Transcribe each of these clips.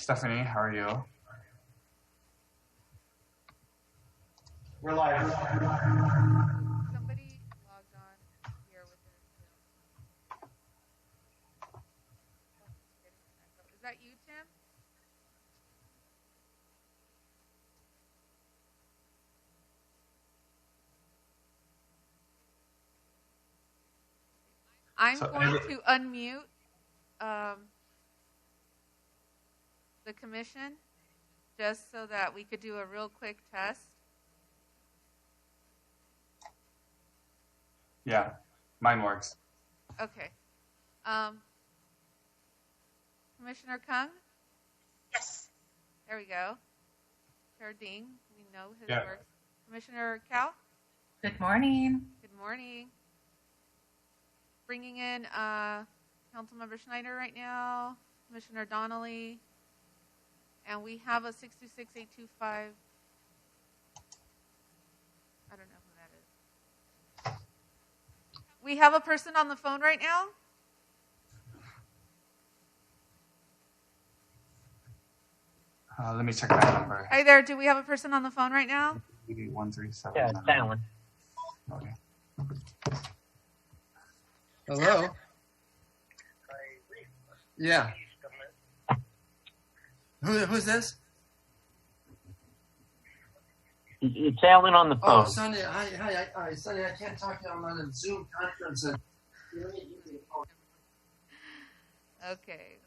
Stephanie, how are you? We're live. Somebody logged on here with their Zoom. Is that you, Tim? I'm going to unmute the commission just so that we could do a real quick test. Yeah, mine works. Okay. Commissioner Kung? Yes. There we go. Chair Ding, we know his Yeah. works. Commissioner Cal? Good morning. Good morning. Bringing in Councilmember Schneider right now, Commissioner Donnelly, and we have a 626-825. I don't know who that is. We have a person on the phone right now. Let me check that number. Hi there. Do we have a person on the phone right now? 137. Yeah, it's Alan. Okay. Hello? Yeah. Who's this? It's Alan on the Oh, phone. Sonny. Hi, Sonny. I can't talk to you. I'm on a Zoom conference. Okay.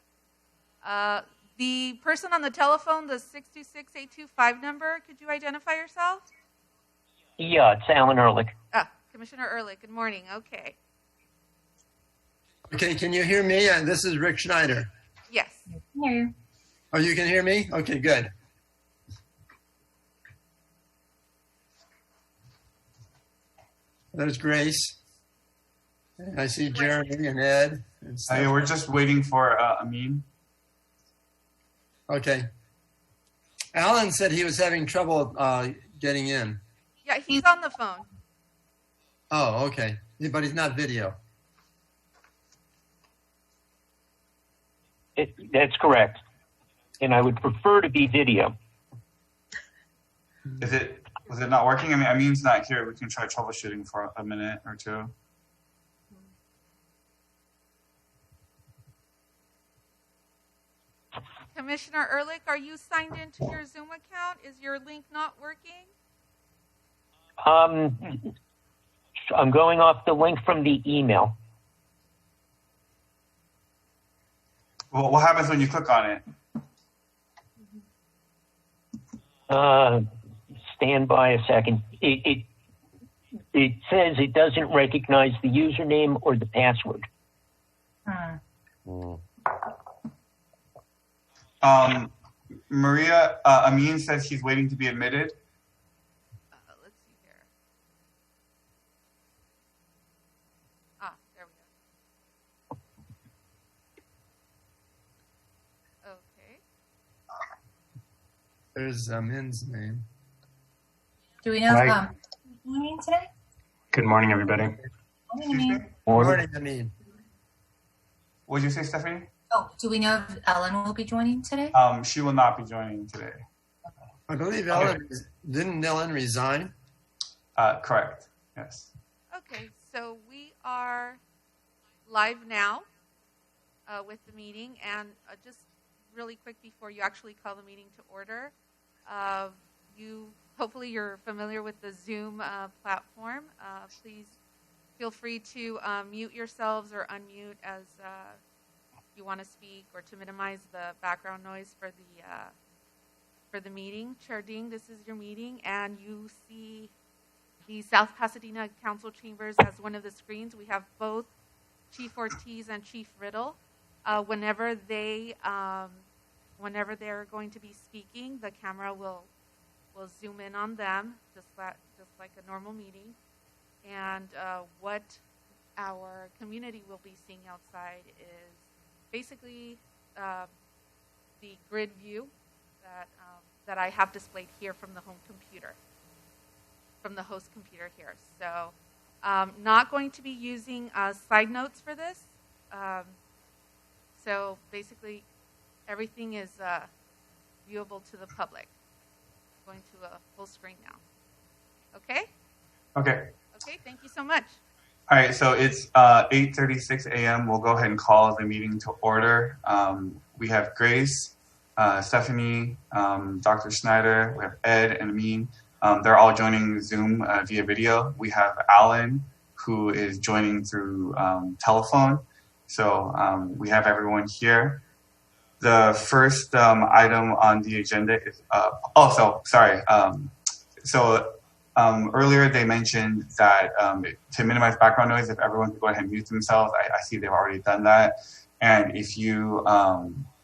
The person on the telephone, the 626-825 number, could you identify yourself? Yeah, it's Alan Ehrlich. Commissioner Ehrlich, good morning. Okay. Okay, can you hear me? This is Rick Schneider. Yes. Oh, you can hear me? Okay, good. There's Grace. I see Jeremy and Ed. And Yeah, we're just waiting for Amin. Okay. Alan said he was having trouble getting in. Yeah, he's on the phone. Oh, okay. But he's not video. That's correct. And I would prefer to be video. Was it not working? I mean, Amin's not here. We can try troubleshooting for a minute or two. Commissioner Ehrlich, are you signed into your Zoom account? Is your link not working? I'm going off the link from the email. Well, what happens when you click on it? Stand by a second. It says it doesn't recognize the username or the password. Maria, Amin says he's waiting to be admitted. Let's see here. There we go. Okay. There's Min's name. Do we know Hi. morning today? Good morning, everybody. Morning. Morning, Amin. What did you say, Stephanie? Oh, do we know if Ellen will be joining today? She will not be joining today. I believe didn't Ellen resign? Correct. Yes. Okay, so we are live now with the meeting, and just really quick before you actually call the meeting to order, hopefully you're familiar with the Zoom platform. Please feel free to mute yourselves or unmute as you want to speak, or to minimize the background noise for the meeting. Chair Ding, this is your meeting, and you see the South Pasadena Council Chambers as one of the screens. We have both Chief Ortiz and Chief Riddle. Whenever they're going to be speaking, the camera will zoom in on them, just like a normal meeting. And what our community will be seeing outside is basically the grid view that I have displayed here from the home computer, from the host computer here. So not going to be using side notes for this. So basically everything is viewable to the public. Going to a full screen now. Okay? Okay. Okay, thank you so much. All right, so it's 8:36 a.m. We'll go ahead and call the meeting to order. We have Grace, Stephanie, Dr. Schneider, we have Ed and Amin. They're all joining Zoom via video. We have Alan, who is joining through telephone. So we have everyone here. The first item on the agenda is, earlier they mentioned that to minimize background noise, if everyone could go ahead and mute themselves. I see they've already done that. And if you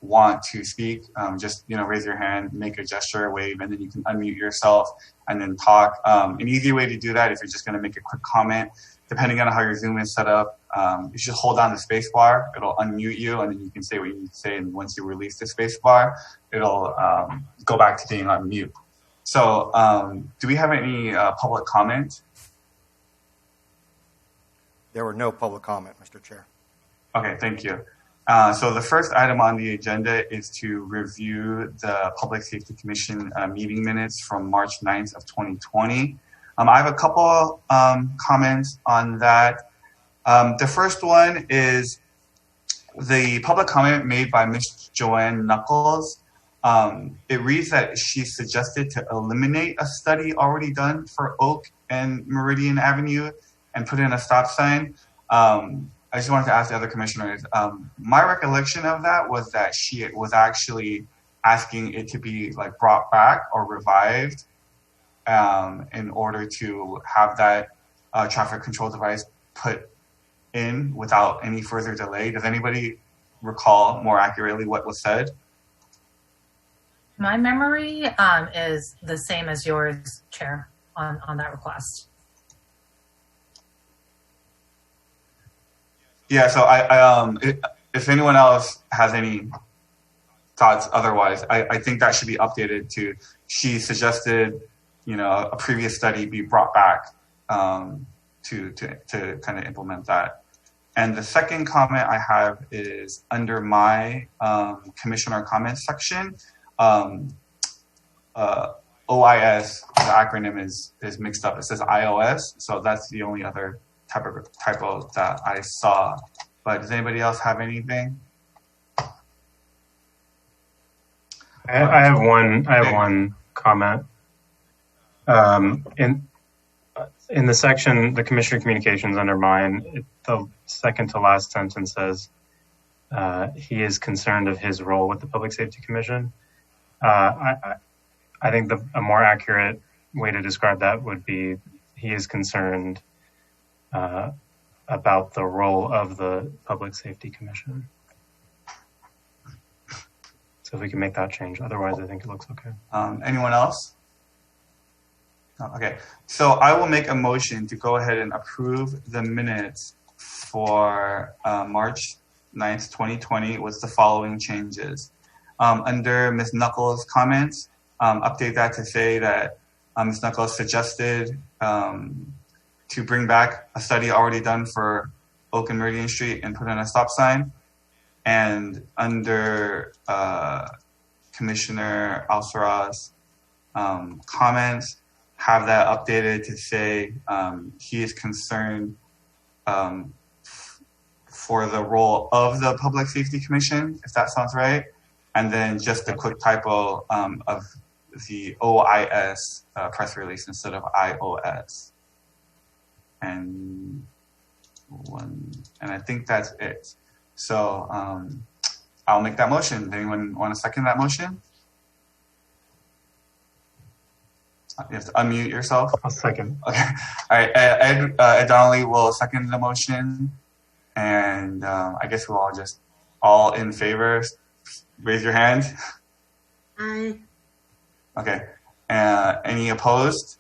want to speak, just raise your hand, make a gesture, wave, and then you can unmute yourself and then talk. An easy way to do that, if you're just going to make a quick comment, depending on how your Zoom is set up, you should hold down the space bar. It'll unmute you, and then you can say what you need to say. And once you release the space bar, it'll go back to being on mute. So do we have any public comment? There were no public comment, Mr. Chair. Okay, thank you. So the first item on the agenda is to review the Public Safety Commission meeting minutes from March 9th of 2020. I have a couple comments on that. The first one is the public comment made by Ms. Joanne Knuckles. It reads that she suggested to eliminate a study already done for Oak and Meridian Avenue and put in a stop sign. I just wanted to ask the other commissioners, my recollection of that was that she was actually asking it to be brought back or revived in order to have that traffic control device put in without any further delay. Does anybody recall more accurately what was said? My memory is the same as yours, Chair, on that request. Yeah, so if anyone else has any thoughts otherwise, I think that should be updated to, she suggested, a previous study be brought back to kind of implement that. And the second comment I have is under my commissioner comments section. OIS, the acronym is mixed up. It says iOS, so that's the only other typo that I saw. But does anybody else have anything? I have one comment. In the section, the Commissioner Communications under mine, the second to last sentence says he is concerned of his role with the Public Safety Commission. I think a more accurate way to describe that would be he is concerned about the role of the Public Safety Commission. So if we can make that change, otherwise I think it looks okay. Anyone else? No, okay, so I will make a motion to go ahead and approve the minutes for March 9th, 2020 with the following changes. Under Ms. Knuckles' comments, update that to say that Ms. Knuckles suggested to bring back a study already done for Oak and Meridian Street and put in a stop sign. And under Commissioner Alceraz's comments, have that updated to say he is concerned for the role of the Public Safety Commission, if that sounds right. And then just a quick typo of the OIS press release instead of iOS. And I think that's it. So I'll make that motion. Does anyone want to second that motion? You have to unmute yourself. I'll second. Okay. All right. Ed Donnelly will second the motion. And I guess we'll all in favor, raise your hand. Aye. Okay. Any opposed?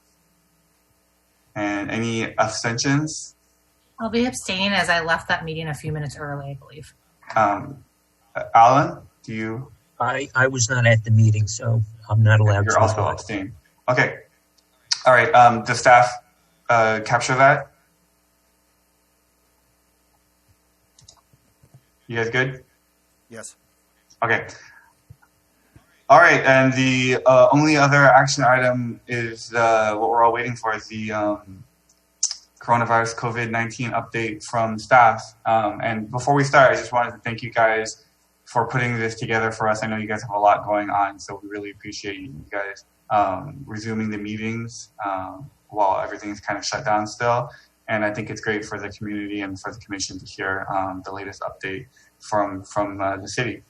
And any abstentions? I'll be abstaining as I left that meeting a few minutes early, I believe. Alan, do you? I was not at the meeting, so I'm not allowed to. You're also abstaining. Okay. All right. Does staff capture that? You guys good? Yes. Okay. All right, and the only other action item is what we're all waiting for is the coronavirus COVID-19 update from staff. And before we start, I just wanted to thank you guys for putting this together for us. I know you guys have a lot going on, so we really appreciate you guys resuming the meetings while everything's kind of shut down still. And I think it's great for the community and for the commission to hear the latest update from the city.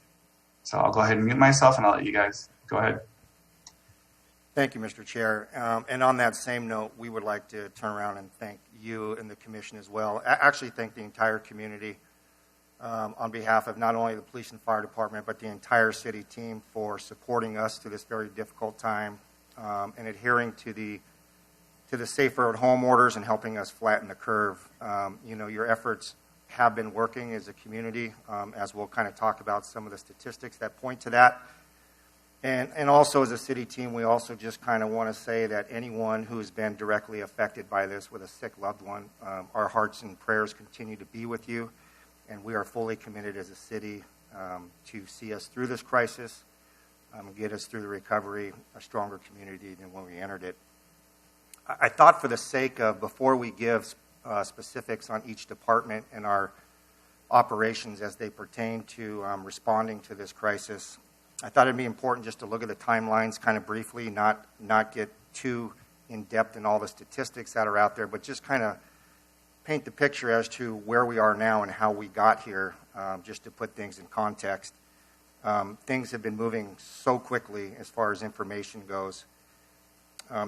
So I'll go ahead and mute myself, and I'll let you guys go ahead. Thank you, Mr. Chair. And on that same note, we would like to turn around and thank you and the commission as well. Actually, thank the entire community on behalf of not only the police and fire department, but the entire city team for supporting us through this very difficult time and adhering to the safer at home orders and helping us flatten the curve. Your efforts have been working as a community, as we'll kind of talk about some of the statistics that point to that. And also as a city team, we also just kind of want to say that anyone who's been directly affected by this with a sick loved one, our hearts and prayers continue to be with you. And we are fully committed as a city to see us through this crisis, get us through the recovery, a stronger community than when we entered it. I thought for the sake of, before we give specifics on each department and our operations as they pertain to responding to this crisis, I thought it'd be important just to look at the timelines kind of briefly, not get too in-depth in all the statistics that are out there, but just kind of paint the picture as to where we are now and how we got here, just to put things in context. Things have been moving so quickly as far as information goes.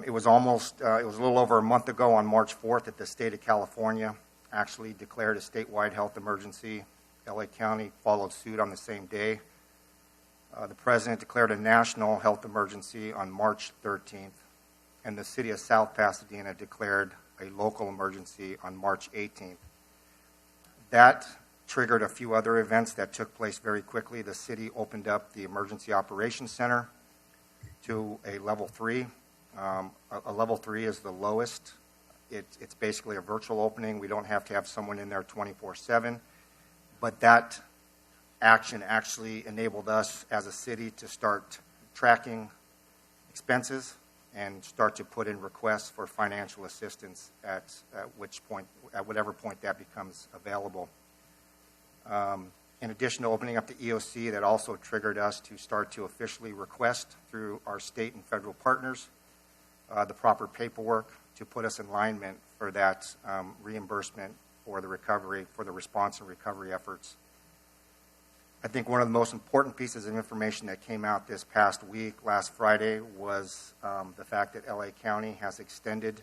It was a little over a month ago on March 4th that the state of California actually declared a statewide health emergency. LA County followed suit on the same day. The president declared a national health emergency on March 13th, and the city of South Pasadena declared a local emergency on March 18th. That triggered a few other events that took place very quickly. The city opened up the Emergency Operations Center to a level 3. A level 3 is the lowest. It's basically a virtual opening. We don't have to have someone in there 24/7, but that action actually enabled us as a city to start tracking expenses and start to put in requests for financial assistance at whatever point that becomes available. In addition to opening up the EOC, that also triggered us to start to officially request through our state and federal partners the proper paperwork to put us in alignment for that reimbursement for the recovery, for the response and recovery efforts. I think one of the most important pieces of information that came out this past week, last Friday, was the fact that LA County has extended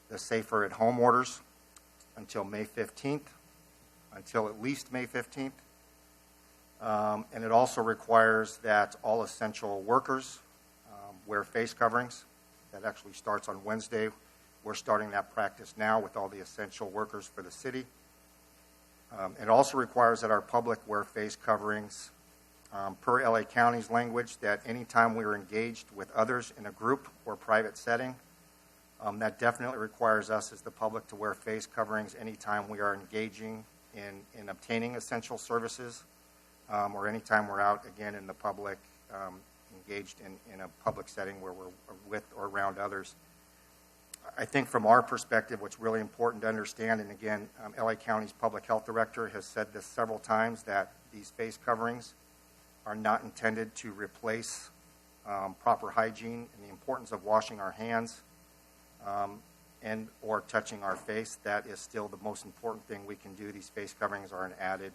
the safer at home orders until May 15th, until at least May 15th. And it also requires that all essential workers wear face coverings. That actually starts on Wednesday. We're starting that practice now with all the essential workers for the city. It also requires that our public wear face coverings per LA County's language, that anytime we are engaged with others in a group or private setting, that definitely requires us as the public to wear face coverings anytime we are engaging in obtaining essential services or anytime we're out, again, in the public, engaged in a public setting where we're with or around others. I think from our perspective, what's really important to understand, and again, LA County's public health director has said this several times, that these face coverings are not intended to replace proper hygiene and the importance of washing our hands and or touching our face. That is still the most important thing we can do. These face coverings are an added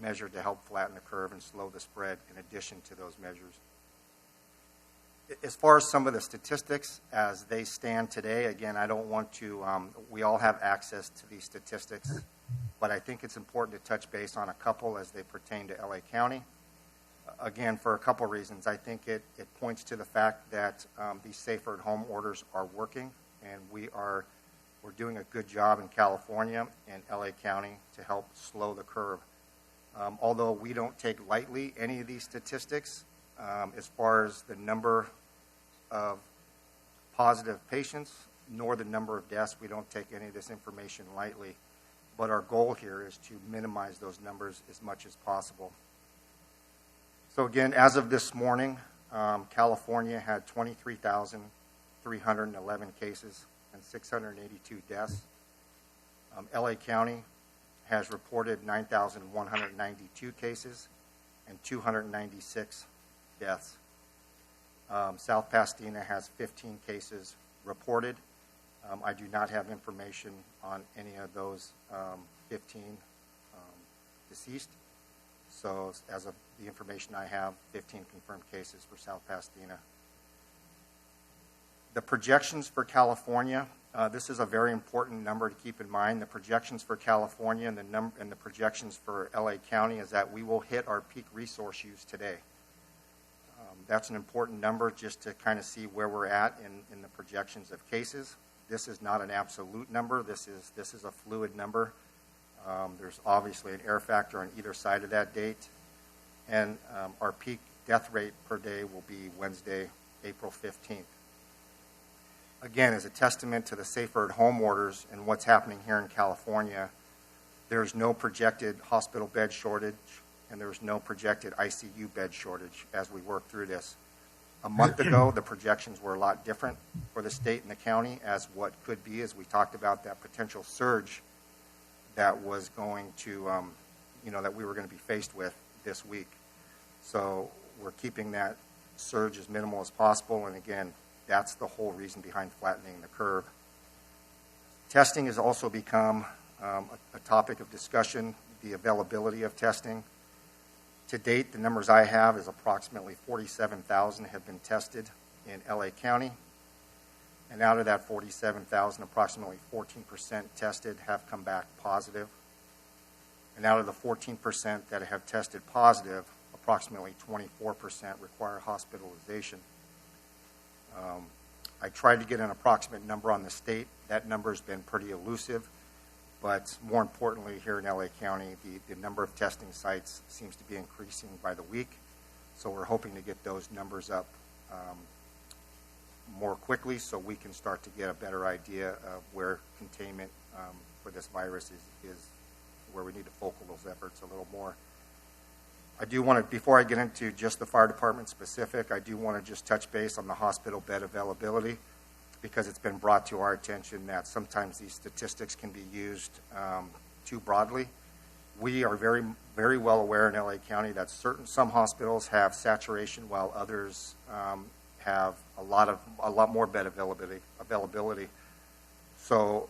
measure to help flatten the curve and slow the spread in addition to those measures. As far as some of the statistics as they stand today, again, I don't want to, we all have access to these statistics, but I think it's important to touch base on a couple as they pertain to LA County. Again, for a couple reasons. I think it points to the fact that these safer at home orders are working, and we're doing a good job in California and LA County to help slow the curve. Although we don't take lightly any of these statistics, as far as the number of positive patients, nor the number of deaths. We don't take any of this information lightly. But our goal here is to minimize those numbers as much as possible. So again, as of this morning, California had 23,311 cases and 682 deaths. LA County has reported 9,192 cases and 296 deaths. South Pasadena has 15 cases reported. I do not have information on any of those 15 deceased. So as of the information I have, 15 confirmed cases for South Pasadena. The projections for California, this is a very important number to keep in mind. The projections for California and the projections for LA County is that we will hit our peak resource use today. That's an important number just to kind of see where we're at in the projections of cases. This is not an absolute number. This is a fluid number. There's obviously an error factor on either side of that date. And our peak death rate per day will be Wednesday, April 15th. Again, as a testament to the safer at home orders and what's happening here in California, there's no projected hospital bed shortage and there's no projected ICU bed shortage as we work through this. A month ago, the projections were a lot different for the state and the county as what could be, as we talked about that potential surge that was going to, that we were going to be faced with this week. So we're keeping that surge as minimal as possible. And again, that's the whole reason behind flattening the curve. Testing has also become a topic of discussion, the availability of testing. To date, the numbers I have is approximately 47,000 have been tested in LA County. And out of that 47,000, approximately 14% tested have come back positive. And out of the 14% that have tested positive, approximately 24% require hospitalization. I tried to get an approximate number on the state. That number has been pretty elusive. But more importantly, here in LA County, the number of testing sites seems to be increasing by the week. So we're hoping to get those numbers up more quickly so we can start to get a better idea of where containment for this virus is where we need to focal those efforts a little more. I do want to, before I get into just the fire department specific, I do want to just touch base on the hospital bed availability, because it's been brought to our attention that sometimes these statistics can be used too broadly. We are very, very well aware in LA County that some hospitals have saturation while others have a lot more bed availability. So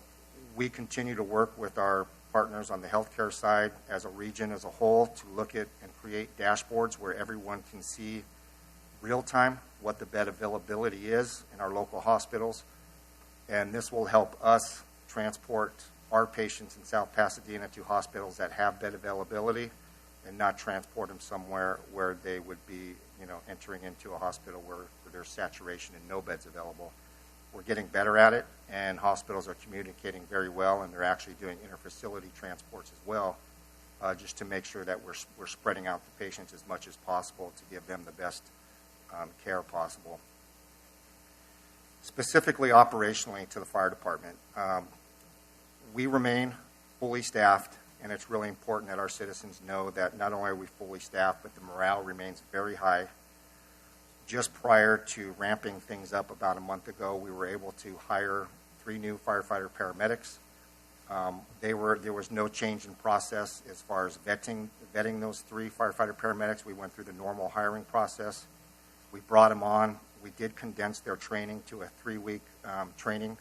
we continue to work with our partners on the healthcare side as a region as a whole to look at and create dashboards where everyone can see real time what the bed availability is in our local hospitals. And this will help us transport our patients in South Pasadena to hospitals that have bed availability and not transport them somewhere where they would be, entering into a hospital where there's saturation and no beds available. We're getting better at it, and hospitals are communicating very well, and they're actually doing interfacility transports as well, just to make sure that we're spreading out the patients as much as possible to give them the best care possible. Specifically operationally to the fire department, we remain fully staffed, and it's really important that our citizens know that not only are we fully staffed, but the morale remains very high. Just prior to ramping things up about a month ago, we were able to hire 3 new firefighter paramedics. There was no change in process as far as vetting those 3 firefighter paramedics. We went through the normal hiring process. We brought them on. We did condense their training to a 3-week training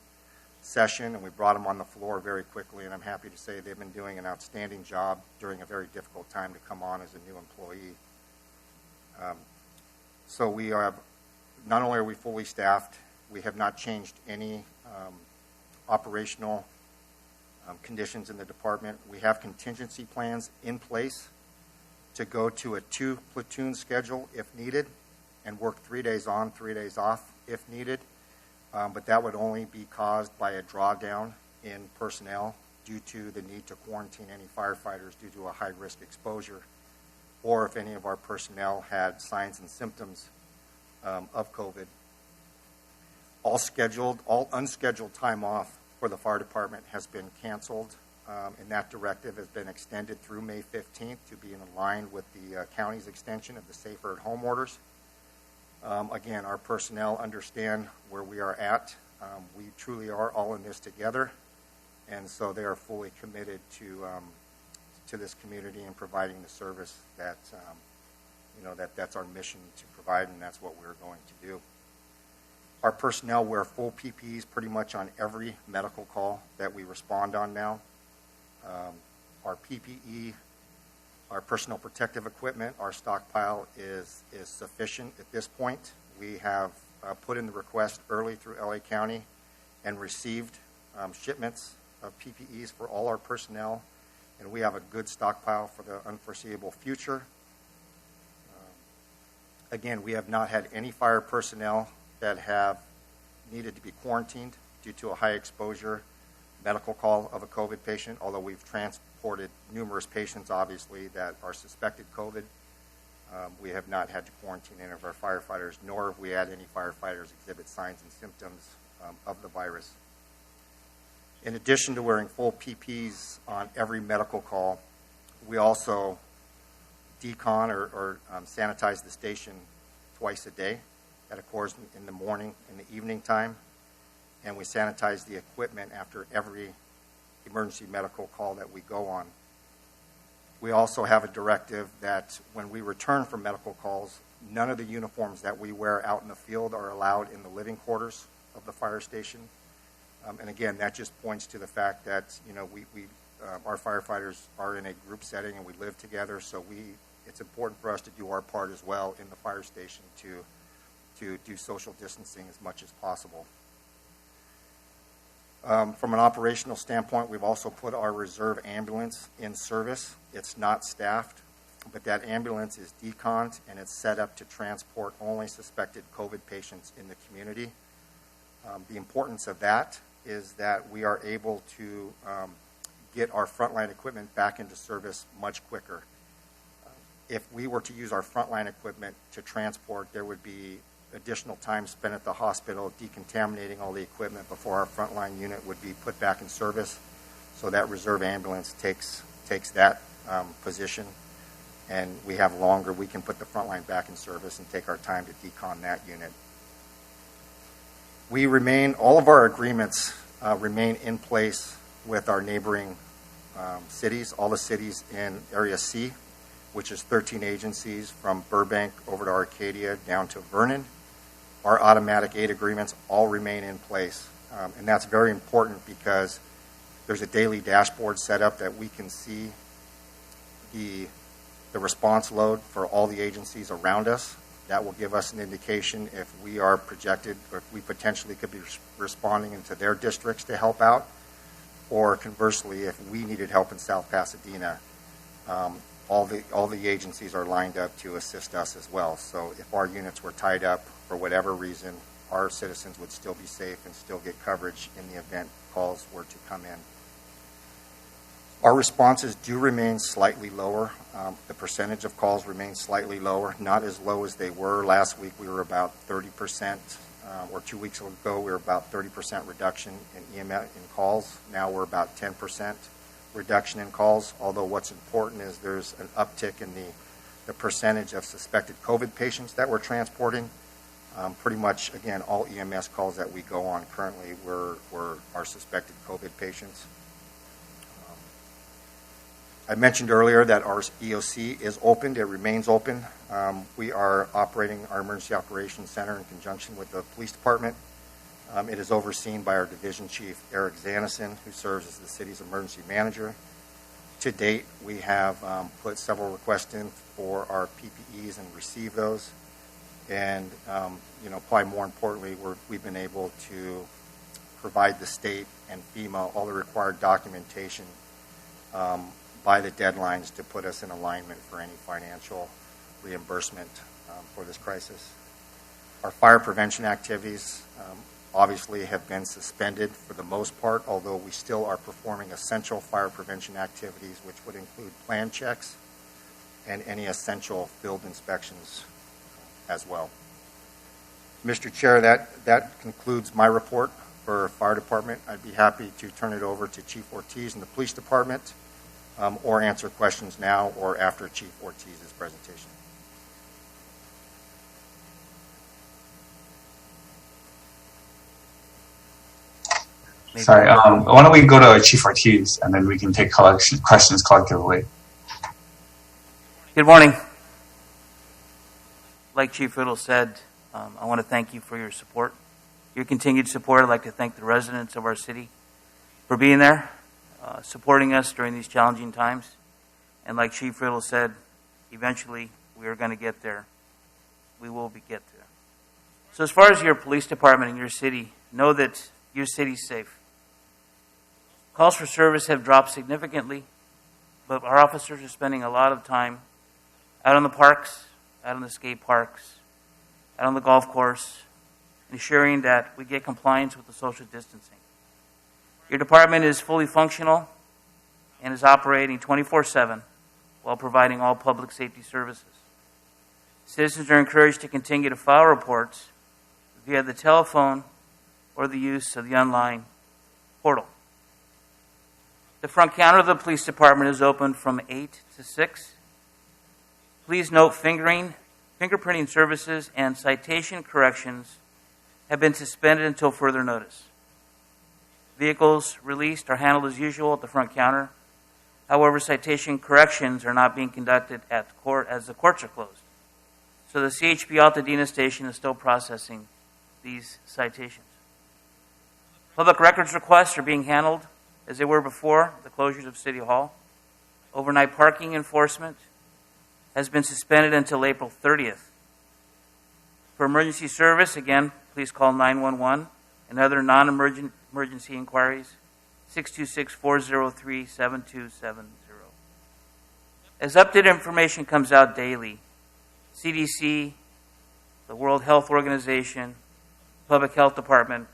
session, and we brought them on the floor very quickly, and I'm happy to say they've been doing an outstanding job during a very difficult time to come on as a new employee. So we are, not only are we fully staffed, we have not changed any operational conditions in the department. We have contingency plans in place to go to a 2-platoon schedule if needed and work 3 days on, 3 days off if needed. But that would only be caused by a drawdown in personnel due to the need to quarantine any firefighters due to a high-risk exposure, or if any of our personnel had signs and symptoms of COVID. All unscheduled time off for the fire department has been canceled and that directive has been extended through May 15th to be in line with the county's extension of the Safer at Home orders. Again, our personnel understand where we are at. We truly are all in this together, and so they are fully committed to this community and providing the service that that's our mission to provide, and that's what we're going to do. Our personnel wear full PPEs pretty much on every medical call that we respond on now. Our PPE, our personal protective equipment, our stockpile is sufficient at this point. We have put in the request early through LA County and received shipments of PPEs for all our personnel, and we have a good stockpile for the unforeseeable future. Again, we have not had any fire personnel that have needed to be quarantined due to a high exposure medical call of a COVID patient, although we've transported numerous patients, obviously, that are suspected COVID. We have not had to quarantine any of our firefighters, nor have we had any firefighters exhibit signs and symptoms of the virus. In addition to wearing full PPEs on every medical call, we also decon or sanitize the station twice a day. That occurs in the morning and the evening time. And we sanitize the equipment after every emergency medical call that we go on. We also have a directive that when we return from medical calls, none of the uniforms that we wear out in the field are allowed in the living quarters of the fire station. And again, that just points to the fact that our firefighters are in a group setting and we live together, so it's important for us to do our part as well in the fire station to do social distancing as much as possible. From an operational standpoint, we've also put our reserve ambulance in service. It's not staffed, but that ambulance is deconned and it's set up to transport only suspected COVID patients in the community. The importance of that is that we are able to get our frontline equipment back into service much quicker. If we were to use our frontline equipment to transport, there would be additional time spent at the hospital decontaminating all the equipment before our frontline unit would be put back in service. So that reserve ambulance takes that position, and we can put the frontline back in service and take our time to decon that unit. All of our agreements remain in place with our neighboring cities, all the cities in Area C, which is 13 agencies from Burbank over to Arcadia down to Vernon. Our automatic aid agreements all remain in place. And that's very important because there's a daily dashboard set up that we can see the response load for all the agencies around us. That will give us an indication if we are projected or if we potentially could be responding into their districts to help out, or conversely, if we needed help in South Pasadena, all the agencies are lined up to assist us as well. So if our units were tied up for whatever reason, our citizens would still be safe and still get coverage in the event calls were to come in. Our responses do remain slightly lower. The percentage of calls remains slightly lower, not as low as they were. Last week we were about 30%, or 2 weeks ago we were about 30% reduction in EMS in calls. Now we're about 10% reduction in calls, although what's important is there's an uptick in the percentage of suspected COVID patients that we're transporting. Pretty much, again, all EMS calls that we go on currently are suspected COVID patients. I mentioned earlier that our EOC is opened. It remains open. We are operating our Emergency Operations Center in conjunction with the police department. It is overseen by our Division Chief, Eric Zanison, who serves as the city's emergency manager. To date, we have put several requests in for our PPEs and received those. And, probably more importantly, we've been able to provide the state and FEMA all the required documentation by the deadlines to put us in alignment for any financial reimbursement for this crisis. Our fire prevention activities obviously have been suspended for the most part, although we still are performing essential fire prevention activities, which would include plan checks and any essential field inspections as well. Mr. Chair, that concludes my report for fire department, I'd be happy to turn it over to Chief Ortiz in the police department, or answer questions now or after Chief Ortiz's presentation. Sorry, why don't we go to Chief Ortiz and then we can take questions collectively. Good morning. Like Chief Riddle said, I want to thank you for your support, your continued support. I'd like to thank the residents of our city for being there, supporting us during these challenging times. And like Chief Riddle said, eventually we are going to get there. We will get there. So as far as your police department in your city, know that your city's safe. Calls for service have dropped significantly, but our officers are spending a lot of time out on the parks, out on the skate parks, out on the golf course, ensuring that we get compliance with the social distancing. Your department is fully functional and is operating 24/7 while providing all public safety services. Citizens are encouraged to continue to file reports via the telephone or the use of the online portal. The front counter of the police department is open from 8 to 6. Please note fingerprinting services and citation corrections have been suspended until further notice. Vehicles released are handled as usual at the front counter. However, citation corrections are not being conducted at the court as the courts are closed. So the CHP Pasadena station is still processing these citations. Public records requests are being handled as they were before the closures of City Hall. Overnight parking enforcement has been suspended until April 30th. For emergency service, again, please call 911 and other non-emergency inquiries, 626-403-7270. As updated information comes out daily, CDC, the World Health Organization, Public Health Department,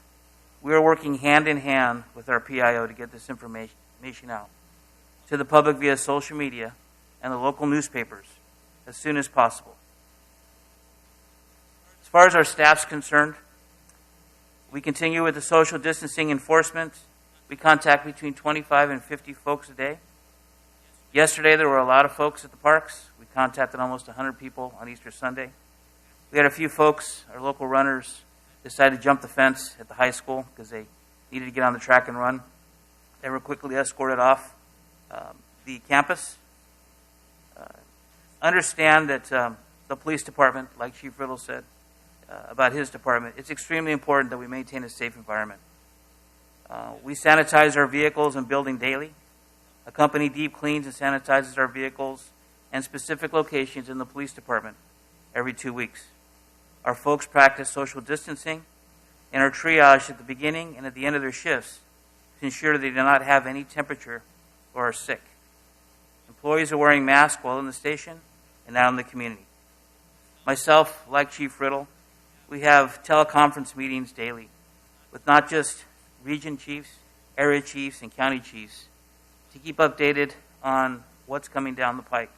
we are working hand in hand with our PIO to get this information out to the public via social media and the local newspapers as soon as possible. As far as our staff's concerned, we continue with the social distancing enforcement. We contact between 25 and 50 folks a day. Yesterday, there were a lot of folks at the parks. We contacted almost 100 people on Easter Sunday. We had a few folks, our local runners, decided to jump the fence at the high school because they needed to get on the track and run. They were quickly escorted off the campus. Understand that the police department, like Chief Riddle said about his department, it's extremely important that we maintain a safe environment. We sanitize our vehicles and building daily. A company deep cleans and sanitizes our vehicles and specific locations in the police department every 2 weeks. Our folks practice social distancing and are triaged at the beginning and at the end of their shifts to ensure they do not have any temperature or are sick. Employees are wearing masks while in the station and out in the community. Myself, like Chief Riddle, we have teleconference meetings daily with not just region chiefs, area chiefs, and county chiefs to keep updated on what's coming down the pike,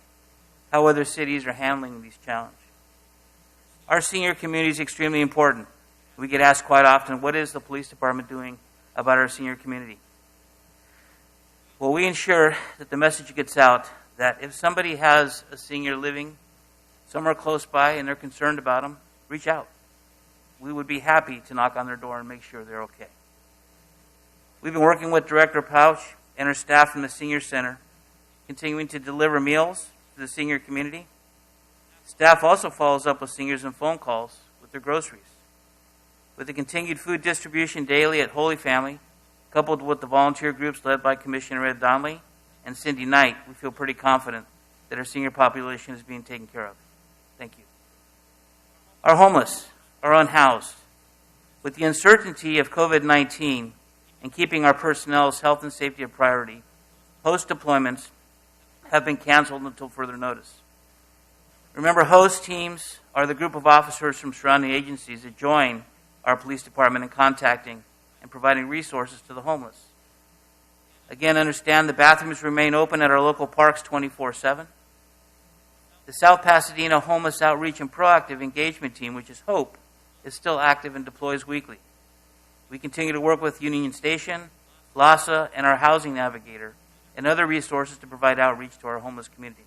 how other cities are handling these challenges. Our senior community is extremely important. We get asked quite often, what is the police department doing about our senior community? Well, we ensure that the message gets out that if somebody has a senior living somewhere close by and they're concerned about them, reach out. We would be happy to knock on their door and make sure they're okay. We've been working with Director Pouch and her staff from the Senior Center, continuing to deliver meals to the senior community. Staff also follows up with seniors and phone calls with their groceries. With the continued food distribution daily at Holy Family, coupled with the volunteer groups led by Commissioner Ed Donnelly and Cindy Knight, we feel pretty confident that our senior population is being taken care of. Thank you. Our homeless are unhoused. With the uncertainty of COVID-19 and keeping our personnel's health and safety a priority, host deployments have been canceled until further notice. Remember, host teams are the group of officers from surrounding agencies that join our police department in contacting and providing resources to the homeless. Again, understand the bathrooms remain open at our local parks 24/7. The South Pasadena Homeless Outreach and Proactive Engagement Team, which is HOPE, is still active and deploys weekly. We continue to work with Union Station, LASA, and our housing navigator, and other resources to provide outreach to our homeless community.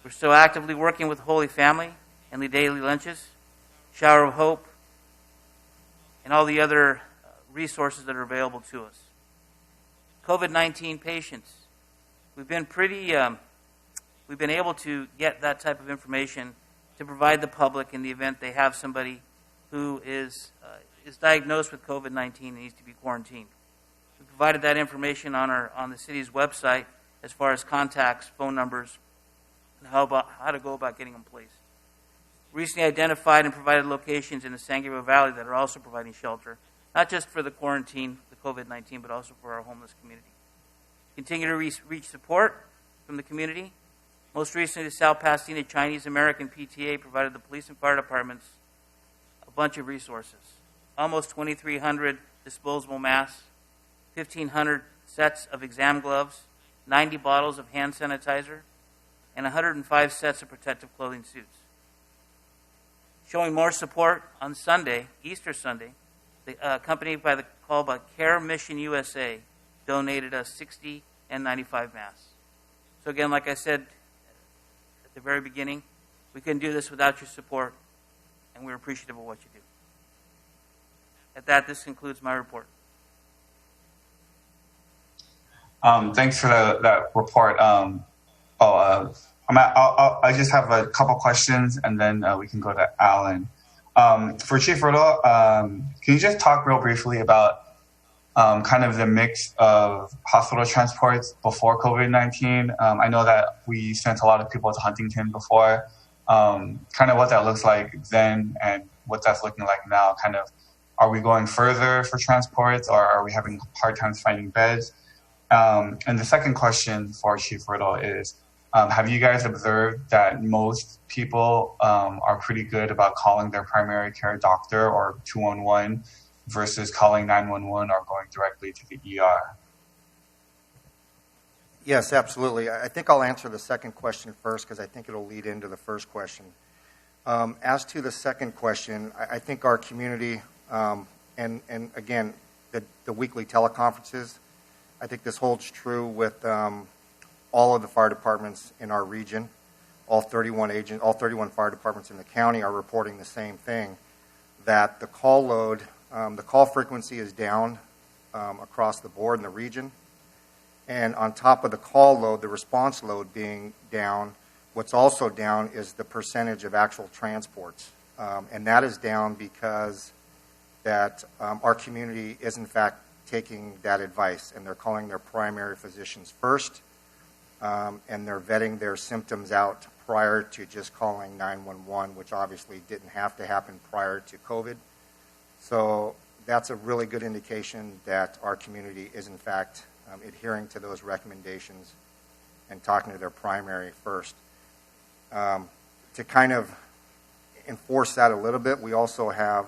We're still actively working with Holy Family and the Daily Lunches, Shower of Hope, and all the other resources that are available to us. COVID-19 patients. We've been able to get that type of information to provide the public in the event they have somebody who is diagnosed with COVID-19 and needs to be quarantined. We provided that information on the city's website as far as contacts, phone numbers, and how to go about getting them placed. Recently identified and provided locations in the San Gabriel Valley that are also providing shelter, not just for the quarantine, the COVID-19, but also for our homeless community. Continue to reach support from the community. Most recently, the South Pasadena Chinese American PTA provided the police and fire departments a bunch of resources. Almost 2,300 disposable masks, 1,500 sets of exam gloves, 90 bottles of hand sanitizer, and 105 sets of protective clothing suits. Showing more support on Sunday, Easter Sunday, the company called by Care Mission USA donated us 60 N95 masks. So again, like I said at the very beginning, we couldn't do this without your support, and we're appreciative of what you do. At that, this concludes my report. Thanks for that report. I just have a couple questions, and then we can go to Alan. For Chief Riddle, can you just talk real briefly about kind of the mix of hospital transports before COVID-19? I know that we sent a lot of people to Huntington before. Kind of what that looks like then and what that's looking like now. Kind of, are we going further for transports, or are we having hard times finding beds? And the second question for Chief Riddle is, have you guys observed that most people are pretty good about calling their primary care doctor or 211 versus calling 911 or going directly to the ER? Yes, absolutely. I think I'll answer the second question first because I think it'll lead into the first question. As to the second question, I think our community, and again, the weekly teleconferences, I think this holds true with all of the fire departments in our region. All 31 fire departments in the county are reporting the same thing, that the call load, the call frequency is down across the board in the region. And on top of the call load, the response load being down, what's also down is the percentage of actual transports. And that is down because that our community is in fact taking that advice, and they're calling their primary physicians first, and they're vetting their symptoms out prior to just calling 911, which obviously didn't have to happen prior to COVID. So that's a really good indication that our community is in fact adhering to those recommendations and talking to their primary first. To kind of enforce that a little bit, we also have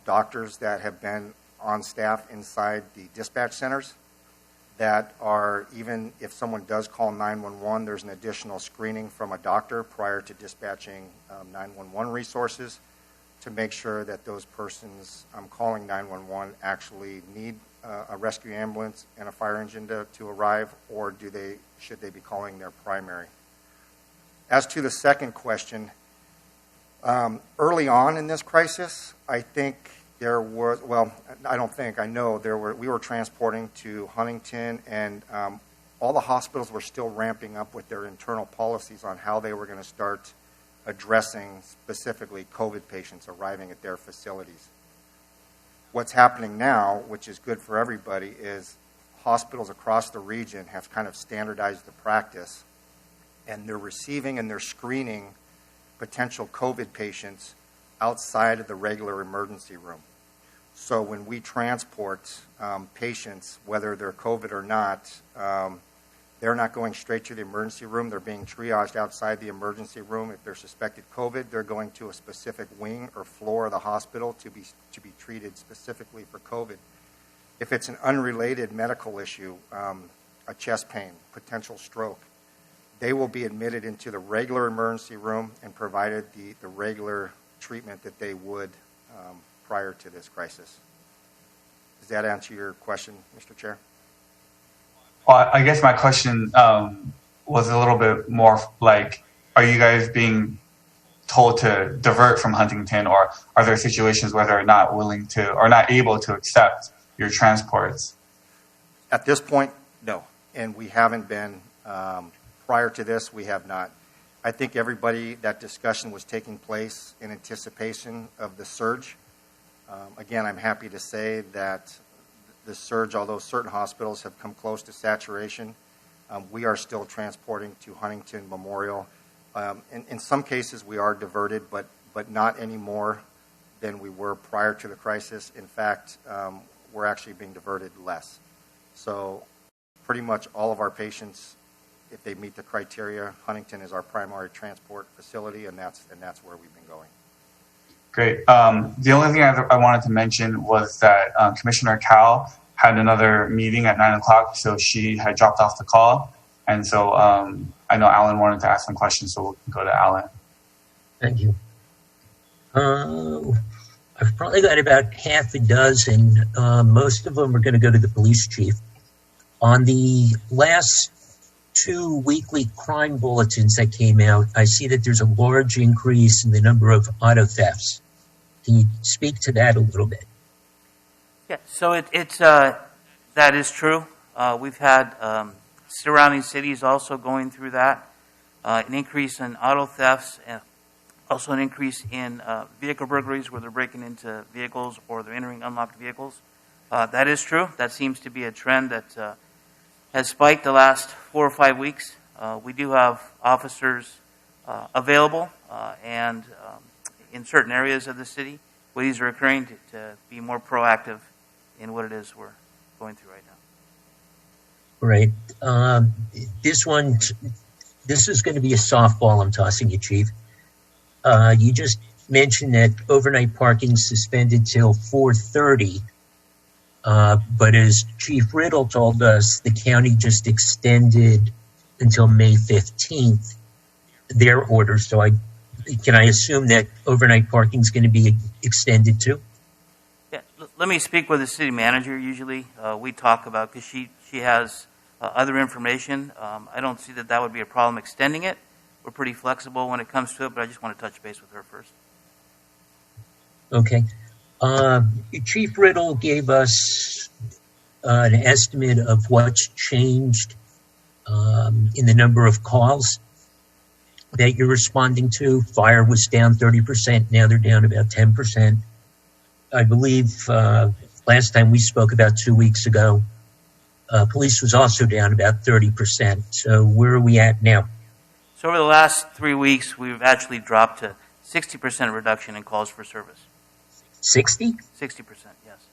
doctors that have been on staff inside the dispatch centers that are, even if someone does call 911, there's an additional screening from a doctor prior to dispatching 911 resources to make sure that those persons calling 911 actually need a rescue ambulance and a fire engine to arrive, or should they be calling their primary? As to the second question, early on in this crisis, I think there were, we were transporting to Huntington, and all the hospitals were still ramping up with their internal policies on how they were going to start addressing specifically COVID patients arriving at their facilities. What's happening now, which is good for everybody, is hospitals across the region have kind of standardized the practice, and they're receiving and they're screening potential COVID patients outside of the regular emergency room. So when we transport patients, whether they're COVID or not, they're not going straight to the emergency room. They're being triaged outside the emergency room. If they're suspected COVID, they're going to a specific wing or floor of the hospital to be treated specifically for COVID. If it's an unrelated medical issue, a chest pain, potential stroke, they will be admitted into the regular emergency room and provided the regular treatment that they would prior to this crisis. Does that answer your question, Mr. Chair? Well, I guess my question was a little bit more like, are you guys being told to divert from Huntington, or are there situations where they're not willing to or not able to accept your transports? At this point, no. And we haven't been. Prior to this, we have not. I think that discussion was taking place in anticipation of the surge. Again, I'm happy to say that the surge, although certain hospitals have come close to saturation, we are still transporting to Huntington Memorial. In some cases, we are diverted, but not any more than we were prior to the crisis. In fact, we're actually being diverted less. So pretty much all of our patients, if they meet the criteria, Huntington is our primary transport facility, and that's where we've been going. Great. The only thing I wanted to mention was that Commissioner Cowell had another meeting at 9 o'clock, so she had dropped off the call. And so I know Alan wanted to ask some questions, so we'll go to Alan. Thank you. I've probably got about half a dozen. Most of them are going to go to the police chief. On the last 2 weekly crime bulletins that came out, I see that there's a large increase in the number of auto thefts. Can you speak to that a little bit? Yeah, so it's that is true. We've had surrounding cities also going through that. An increase in auto thefts, and also an increase in vehicle burglaries where they're breaking into vehicles or they're entering unlocked vehicles. That is true. That seems to be a trend that has spiked the last 4 or 5 weeks. We do have officers available and in certain areas of the city where these are occurring to be more proactive in what it is we're going through right now. Right. This is going to be a softball I'm tossing you, Chief. You just mentioned that overnight parking suspended till 4:30. But as Chief Riddle told us, the county just extended until May 15th their order. So can I assume that overnight parking is going to be extended too? Yeah, let me speak with the city manager. Usually we talk about, because she has other information. I don't see that would be a problem extending it. We're pretty flexible when it comes to it, but I just want to touch base with her first. Okay. Chief Riddle gave us an estimate of what's changed in the number of calls that you're responding to. Fire was down 30%. Now they're down about 10%. I believe last time we spoke about 2 weeks ago, police was also down about 30%. So where are we at now? So over the last 3 weeks, we've actually dropped to 60% reduction in calls for service. 60? 60%, yes.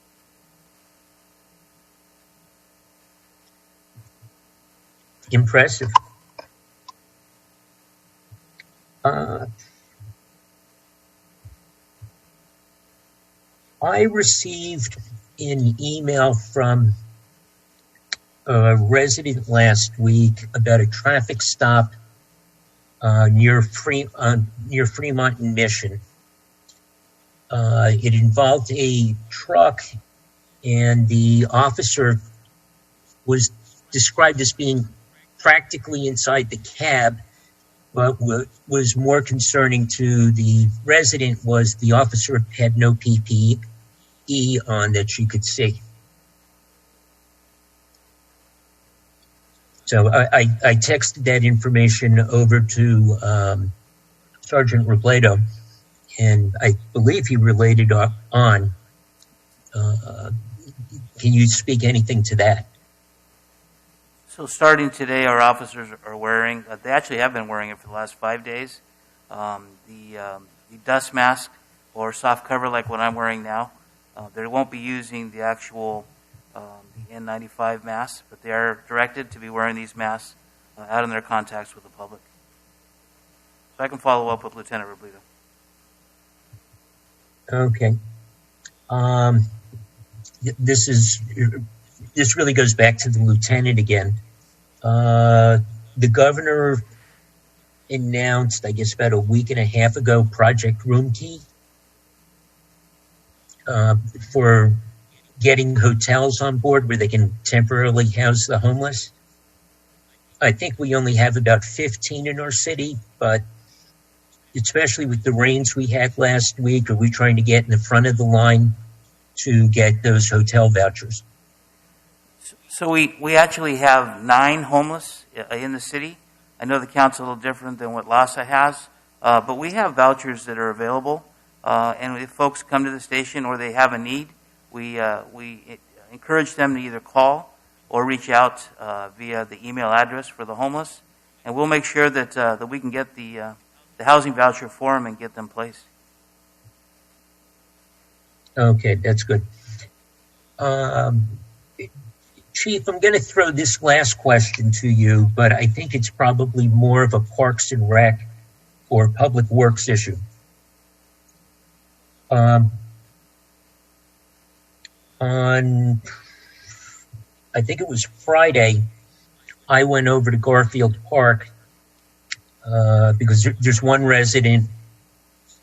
Impressive. I received an email from a resident last week about a traffic stop near Fremont and Mission. It involved a truck, and the officer was described as being practically inside the cab. But what was more concerning to the resident was the officer had no PPE on that she could see. So I texted that information over to Sergeant Robledo, and I believe he related on. Can you speak anything to that? So starting today, our officers are wearing, they actually have been wearing it for the last 5 days, the dust mask or soft cover like what I'm wearing now. They won't be using the actual the N95 masks, but they are directed to be wearing these masks out in their contacts with the public. So I can follow up with Lieutenant Robledo. Okay. This really goes back to the lieutenant again. The governor announced, I guess about a week and a half ago, Project Room Key for getting hotels on board where they can temporarily house the homeless. I think we only have about 15 in our city, but especially with the rains we had last week, are we trying to get in the front of the line to get those hotel vouchers? So we actually have 9 homeless in the city. I know the count's a little different than what LASA has, but we have vouchers that are available. And if folks come to the station or they have a need, we encourage them to either call or reach out via the email address for the homeless, and we'll make sure that we can get the housing voucher for them and get them placed. Okay, that's good. Chief, I'm going to throw this last question to you, but I think it's probably more of a Parks and Rec or Public Works issue. On, I think it was Friday, I went over to Garfield Park because there's one resident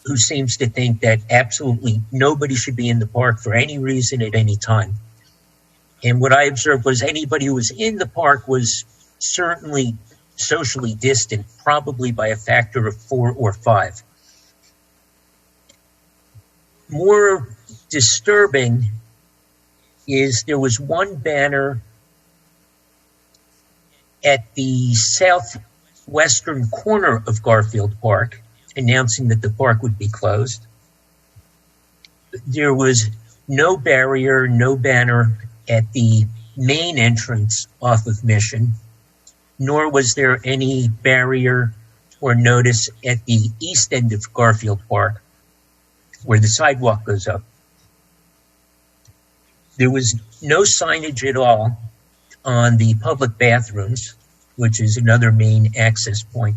who seems to think that absolutely nobody should be in the park for any reason at any time. And what I observed was anybody who was in the park was certainly socially distant, probably by a factor of 4 or 5. More disturbing is there was one banner at the southwestern corner of Garfield Park announcing that the park would be closed. There was no barrier, no banner at the main entrance off of Mission, nor was there any barrier or notice at the east end of Garfield Park where the sidewalk goes up. There was no signage at all on the public bathrooms, which is another main access point.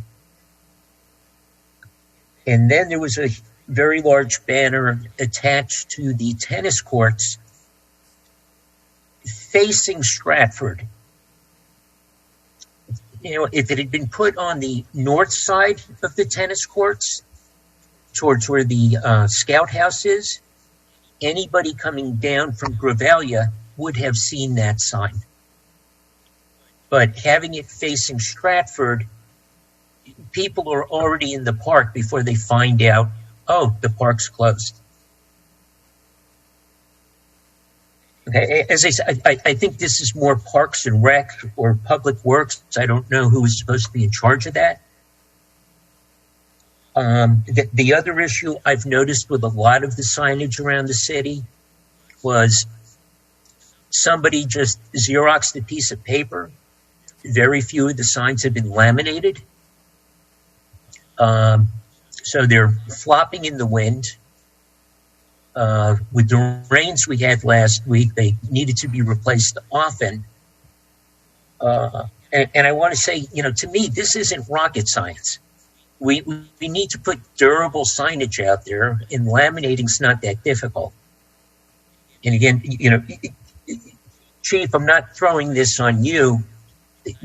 And then there was a very large banner attached to the tennis courts facing Stratford. You know, if it had been put on the north side of the tennis courts, towards where the Scout House is, anybody coming down from Gravalia would have seen that sign. But having it facing Stratford, people are already in the park before they find out, oh, the park's closed. Okay, as I said, I think this is more Parks and Rec or Public Works. I don't know who is supposed to be in charge of that. The other issue I've noticed with a lot of the signage around the city was somebody just Xeroxed a piece of paper. Very few of the signs have been laminated. So they're flopping in the wind. With the rains we had last week, they needed to be replaced often. And I want to say, you know, to me, this isn't rocket science. We need to put durable signage out there, and laminating's not that difficult. And again, you know, Chief, I'm not throwing this on you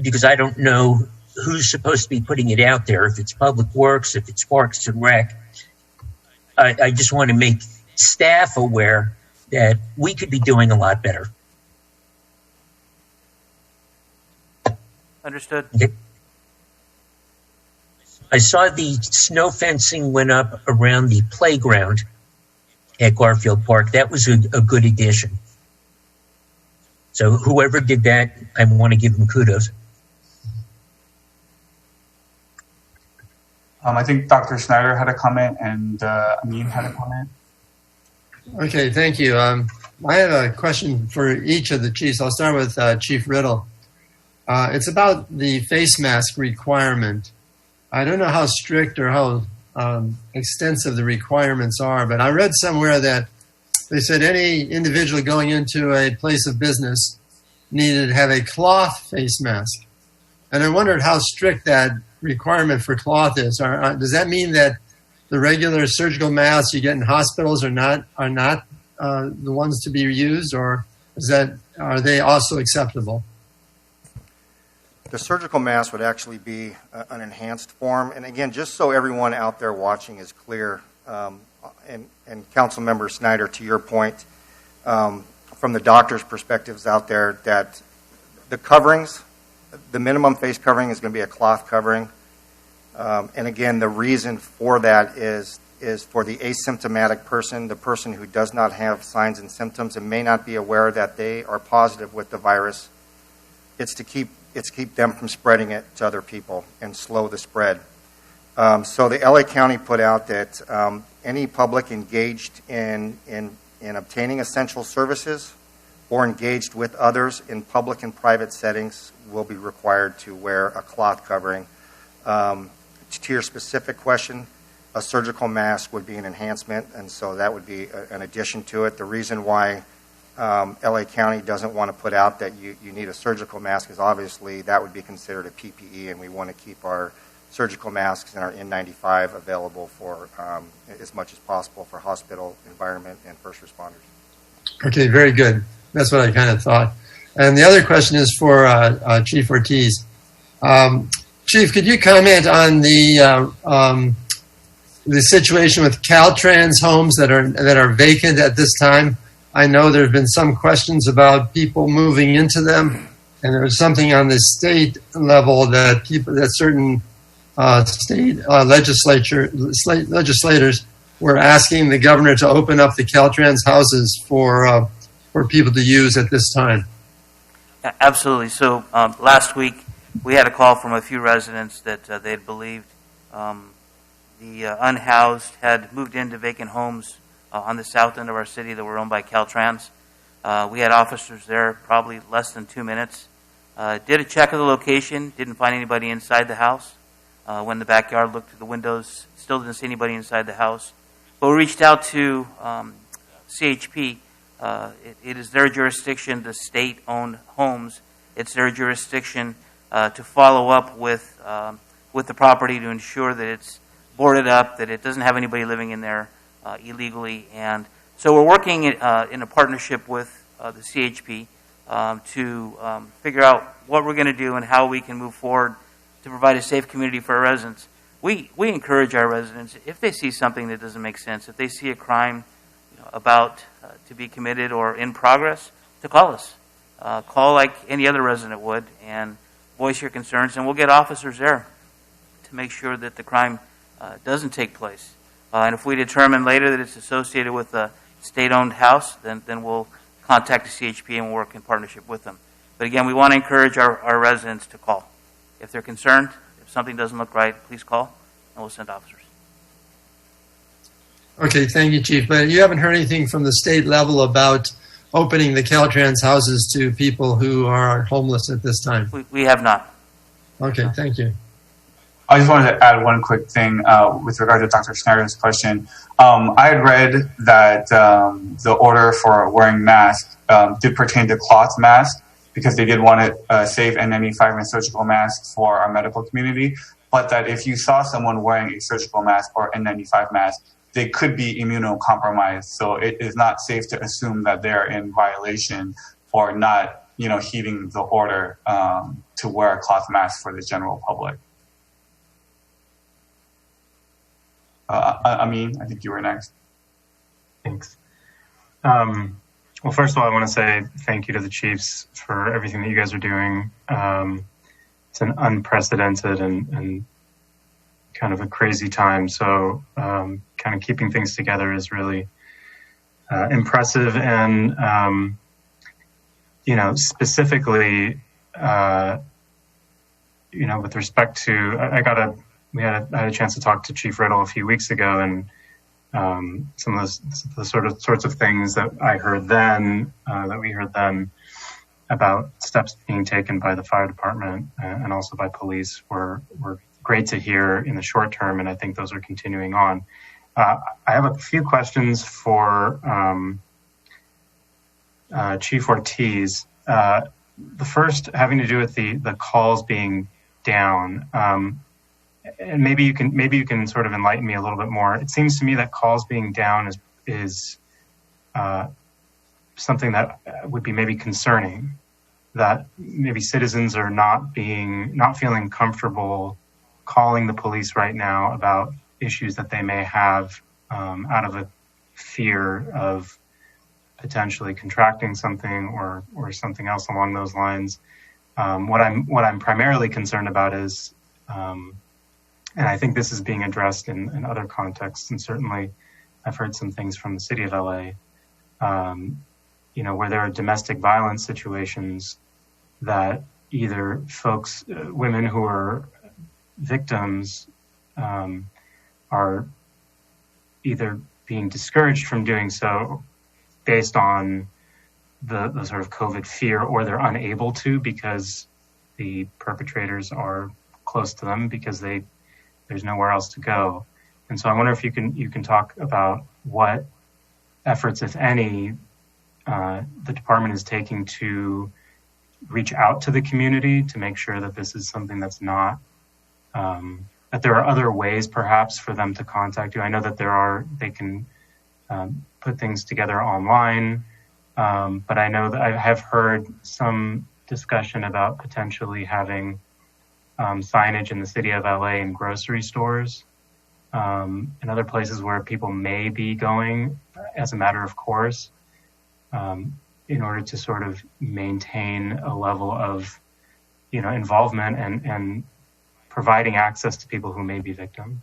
because I don't know who's supposed to be putting it out there, if it's Public Works, if it's Parks and Rec. I just want to make staff aware that we could be doing a lot better. Understood. Okay. I saw the snow fencing went up around the playground at Garfield Park. That was a good addition. So whoever did that, I want to give them kudos. I think Dr. Snyder had a comment and Amin had a comment. Okay, thank you. I have a question for each of the chiefs. I'll start with Chief Riddle. It's about the face mask requirement. I don't know how strict or how extensive the requirements are, but I read somewhere that they said any individual going into a place of business needed to have a cloth face mask. And I wondered how strict that requirement for cloth is. Does that mean that the regular surgical masks you get in hospitals are not the ones to be used, or are they also acceptable? The surgical mask would actually be an enhanced form. And again, just so everyone out there watching is clear, and Councilmember Snyder, to your point, from from the doctor's perspectives out there, that the coverings, the minimum face covering is going to be a cloth covering. And again, the reason for that is for the asymptomatic person, the person who does not have signs and symptoms and may not be aware that they are positive with the virus. It's to keep them from spreading it to other people and slow the spread. So the LA County put out that any public engaged in obtaining essential services or engaged with others in public and private settings will be required to wear a cloth covering. To your specific question, a surgical mask would be an enhancement, and so that would be an addition to it. The reason why LA County doesn't want to put out that you need a surgical mask is obviously that would be considered a PPE, and we want to keep our surgical masks and our N95 available for as much as possible for hospital environment and first responders. Okay, very good. That's what I kind of thought. And the other question is for Chief Ortiz. Chief, could you comment on the situation with Caltrans homes that are vacant at this time? I know there have been some questions about people moving into them, and there's something on the state level that certain state legislators were asking the governor to open up the Caltrans houses for people to use at this time. Absolutely. So last week we had a call from a few residents that they had believed the unhoused had moved into vacant homes on the south end of our city that were owned by Caltrans. We had officers there probably less than 2 minutes. Did a check of the location, didn't find anybody inside the house. When the backyard looked through the windows, still didn't see anybody inside the house. But we reached out to CHP. It is their jurisdiction, the state-owned homes. It's their jurisdiction to follow up with the property to ensure that it's boarded up, that it doesn't have anybody living in there illegally. And so we're working in a partnership with the CHP to figure out what we're going to do and how we can move forward to provide a safe community for our residents. We encourage our residents, if they see something that doesn't make sense, if they see a crime about to be committed or in progress, to call us. Call like any other resident would and voice your concerns, and we'll get officers there to make sure that the crime doesn't take place. And if we determine later that it's associated with a state-owned house, then we'll contact the CHP and we'll work in partnership with them. But again, we want to encourage our residents to call. If they're concerned, if something doesn't look right, please call, and we'll send officers. Okay, thank you, Chief. But you haven't heard anything from the state level about opening the Caltrans houses to people who are homeless at this time? We have not. Okay, thank you. I just wanted to add one quick thing with regard to Dr. Schneider's question. I had read that the order for wearing masks did pertain to cloth masks because they did want to save N95 and surgical masks for our medical community, but that if you saw someone wearing a surgical mask or N95 mask, they could be immunocompromised. So it is not safe to assume that they're in violation for not, heeding the order to wear a cloth mask for the general public. Amin, I think you were next. Thanks. Well, first of all, I want to say thank you to the Chiefs for everything that you guys are doing. It's an unprecedented and kind of a crazy time. So kind of keeping things together is really impressive. And, specifically, with respect to, I had a chance to talk to Chief Riddle a few weeks ago, and some of the sorts of things that I heard then, that we heard then, about steps being taken by the fire department and also by police were great to hear in the short term, and I think those are continuing on. I have a few questions for Chief Ortiz. The first having to do with the calls being down. And maybe you can sort of enlighten me a little bit more. It seems to me that calls being down is something that would be maybe concerning, that maybe citizens are not feeling comfortable calling the police right now about issues that they may have out of a fear of potentially contracting something or something else along those lines. What I'm primarily concerned about is, and I think this is being addressed in other contexts, and certainly I've heard some things from the city of LA, where there are domestic violence situations that either women who are victims, are either being discouraged from doing so based on the sort of COVID fear, or they're unable to because the perpetrators are close to them because there's nowhere else to go. And so I wonder if you can talk about what efforts, if any, the department is taking to reach out to the community to make sure that this is something that's not, that there are other ways perhaps for them to contact you. I know that they can put things together online, but I know that I have heard some discussion about potentially having signage in the city of LA in grocery stores and other places where people may be going as a matter of course, in order to sort of maintain a level of, involvement and providing access to people who may be victims.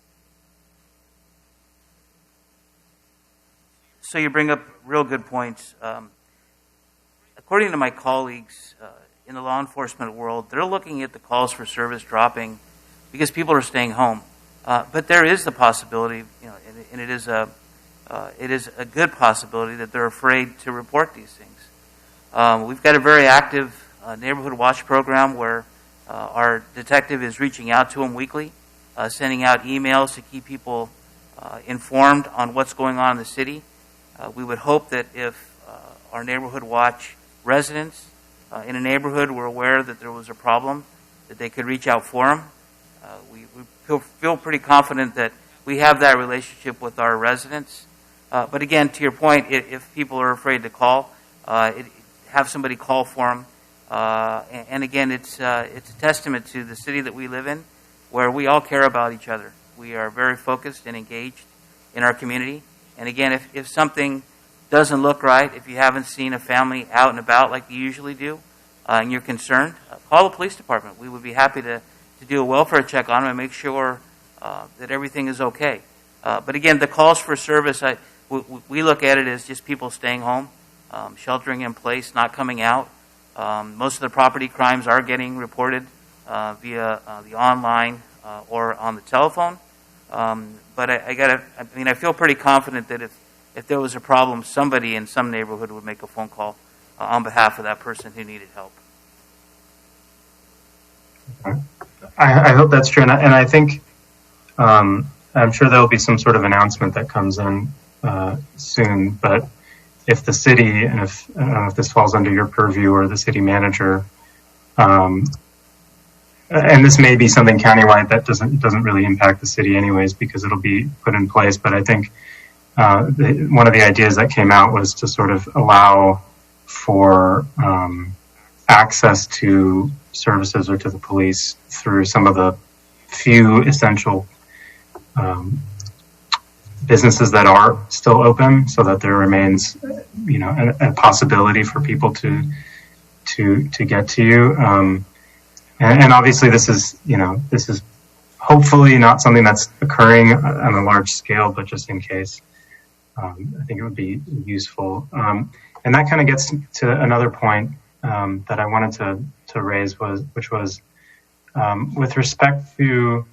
So you bring up real good points. According to my colleagues in the law enforcement world, they're looking at the calls for service dropping because people are staying home. But there is the possibility, and it is a good possibility that they're afraid to report these things. We've got a very active neighborhood watch program where our detective is reaching out to them weekly, sending out emails to keep people informed on what's going on in the city. We would hope that if our neighborhood watch residents in a neighborhood were aware that there was a problem, that they could reach out for them. We feel pretty confident that we have that relationship with our residents. But again, to your point, if people are afraid to call, have somebody call for them. And again, it's a testament to the city that we live in, where we all care about each other. We are very focused and engaged in our community. And again, if something doesn't look right, if you haven't seen a family out and about like you usually do, and you're concerned, call the police department. We would be happy to do a welfare check on them and make sure that everything is okay. But again, the calls for service, we look at it as just people staying home, sheltering in place, not coming out. Most of the property crimes are getting reported via the online or on the telephone. But I feel pretty confident that if there was a problem, somebody in some neighborhood would make a phone call on behalf of that person who needed help. I hope that's true, and I think I'm sure there will be some sort of announcement that comes in soon. But if the city, and if this falls under your purview or the city manager, and this may be something countywide that doesn't really impact the city anyways because it'll be put in place. But I think one of the ideas that came out was to sort of allow for access to services or to the police through some of the few essential businesses that are still open, so that there remains, a possibility for people to get to you. And obviously, this is hopefully not something that's occurring on a large scale, but just in case, I think it would be useful. And that kind of gets to another point that I wanted to raise, which was with respect to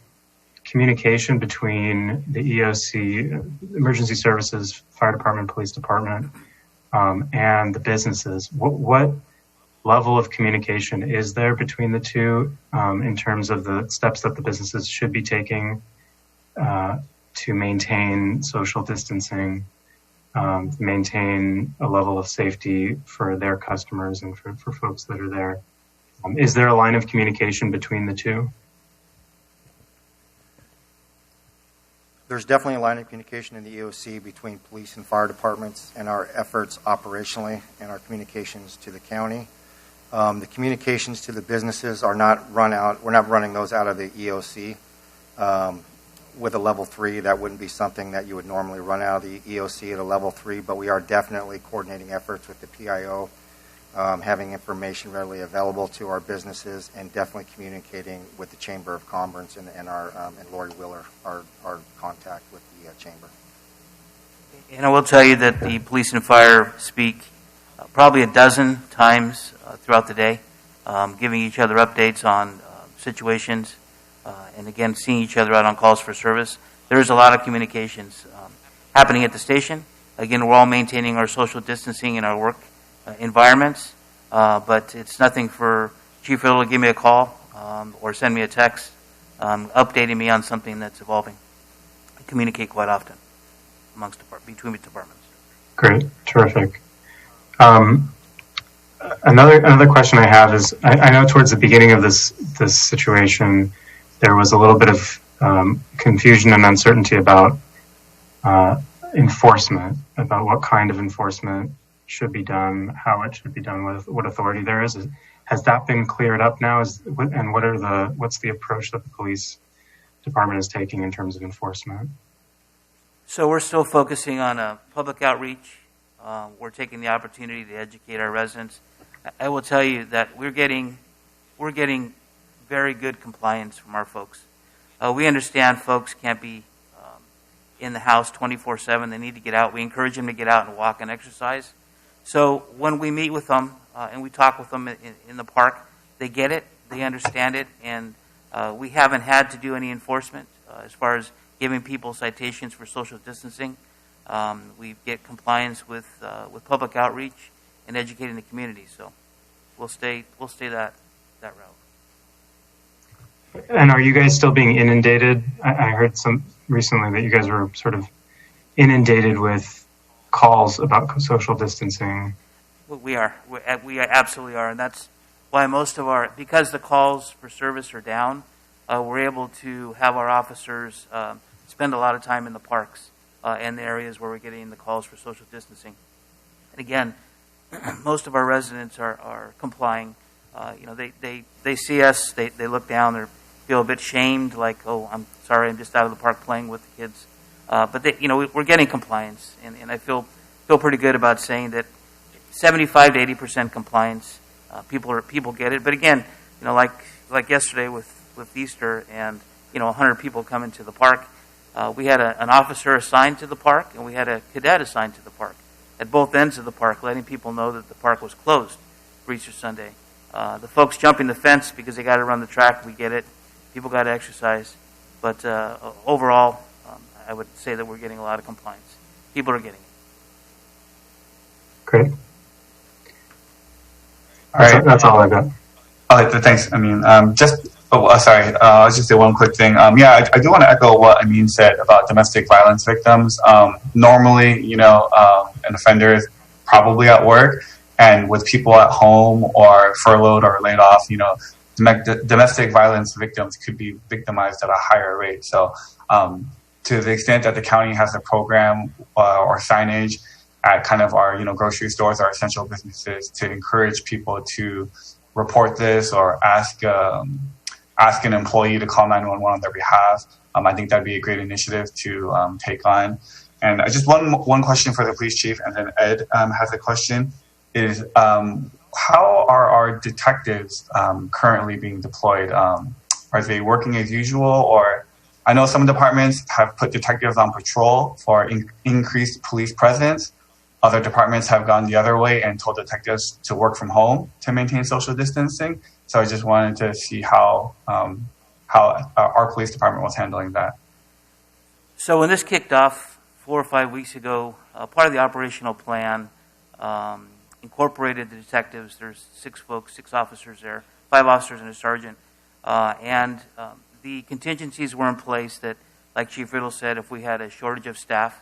communication between the EOC, Emergency Services, Fire Department, Police Department, and the businesses. What level of communication is there between the two in terms of the steps that the businesses should be taking to maintain social distancing, maintain a level of safety for their customers and for folks that are there? Is there a line of communication between the two? There's definitely a line of communication in the EOC between police and fire departments and our efforts operationally and our communications to the county. The communications to the businesses are not run out. We're not running those out of the EOC. with a level 3, that wouldn't be something that you would normally run out of the EOC at a level 3, but we are definitely coordinating efforts with the PIO, having information readily available to our businesses, and definitely communicating with the Chamber of Commerce and Lori Wheeler, our contact with the Chamber. And I will tell you that the police and fire speak probably a dozen times throughout the day, giving each other updates on situations, and again, seeing each other out on calls for service. There is a lot of communications happening at the station. Again, we're all maintaining our social distancing in our work environments, but it's nothing for Chief Riddle to give me a call or send me a text updating me on something that's evolving. I communicate quite often between departments. Great, terrific. Another question I have is, I know towards the beginning of this situation, there was a little bit of confusion and uncertainty about enforcement, about what kind of enforcement should be done, how it should be done, with what authority there is. Has that been cleared up now? And what's the approach that the police department is taking in terms of enforcement? So we're still focusing on public outreach. We're taking the opportunity to educate our residents. I will tell you that we're getting very good compliance from our folks. We understand folks can't be in the house 24/7. They need to get out. We encourage them to get out and walk and exercise. So when we meet with them and we talk with them in the park, they get it, they understand it, and we haven't had to do any enforcement as far as giving people citations for social distancing. We get compliance with public outreach and educating the community. So we'll stay that route. And are you guys still being inundated? I heard some recently that you guys were sort of inundated with calls about social distancing. We absolutely are, and that's why because the calls for service are down, we're able to have our officers spend a lot of time in the parks and the areas where we're getting the calls for social distancing. And again, most of our residents are complying. They see us, they look down, they feel a bit shamed, like, oh, I'm sorry, I'm just out of the park playing with the kids. But we're getting compliance, and I feel pretty good about saying that 75 to 80% compliance. People get it, but again, like yesterday with Easter and 100 people coming to the park, we had an officer assigned to the park and we had a cadet assigned to the park at both ends of the park, letting people know that the park was closed for Easter Sunday. The folks jumping the fence because they got to run the track, we get it. People got to exercise, but overall, I would say that we're getting a lot of compliance. People are getting it. Great. All right, that's all I got. Thanks. I mean, sorry. I'll just say one quick thing. I do want to echo what Amin said about domestic violence victims. Normally, an offender is probably at work, and with people at home or furloughed or laid off, domestic violence victims could be victimized at a higher rate. So, to the extent that the county has a program or signage at kind of our, grocery stores, our essential businesses, to encourage people to report this or ask an employee to call 911 on their behalf. I think that'd be a great initiative to take on. And just one question for the police chief, and then Ed has a question, is how are our detectives currently being deployed? Are they working as usual? Or I know some departments have put detectives on patrol for increased police presence. Other departments have gone the other way and told detectives to work from home to maintain social distancing. So I just wanted to see how our police department was handling that. So when this kicked off 4 or 5 weeks ago, part of the operational plan incorporated the detectives. There's 6 officers there, 5 officers and a sergeant. And the contingencies were in place that, like Chief Riddle said, if we had a shortage of staff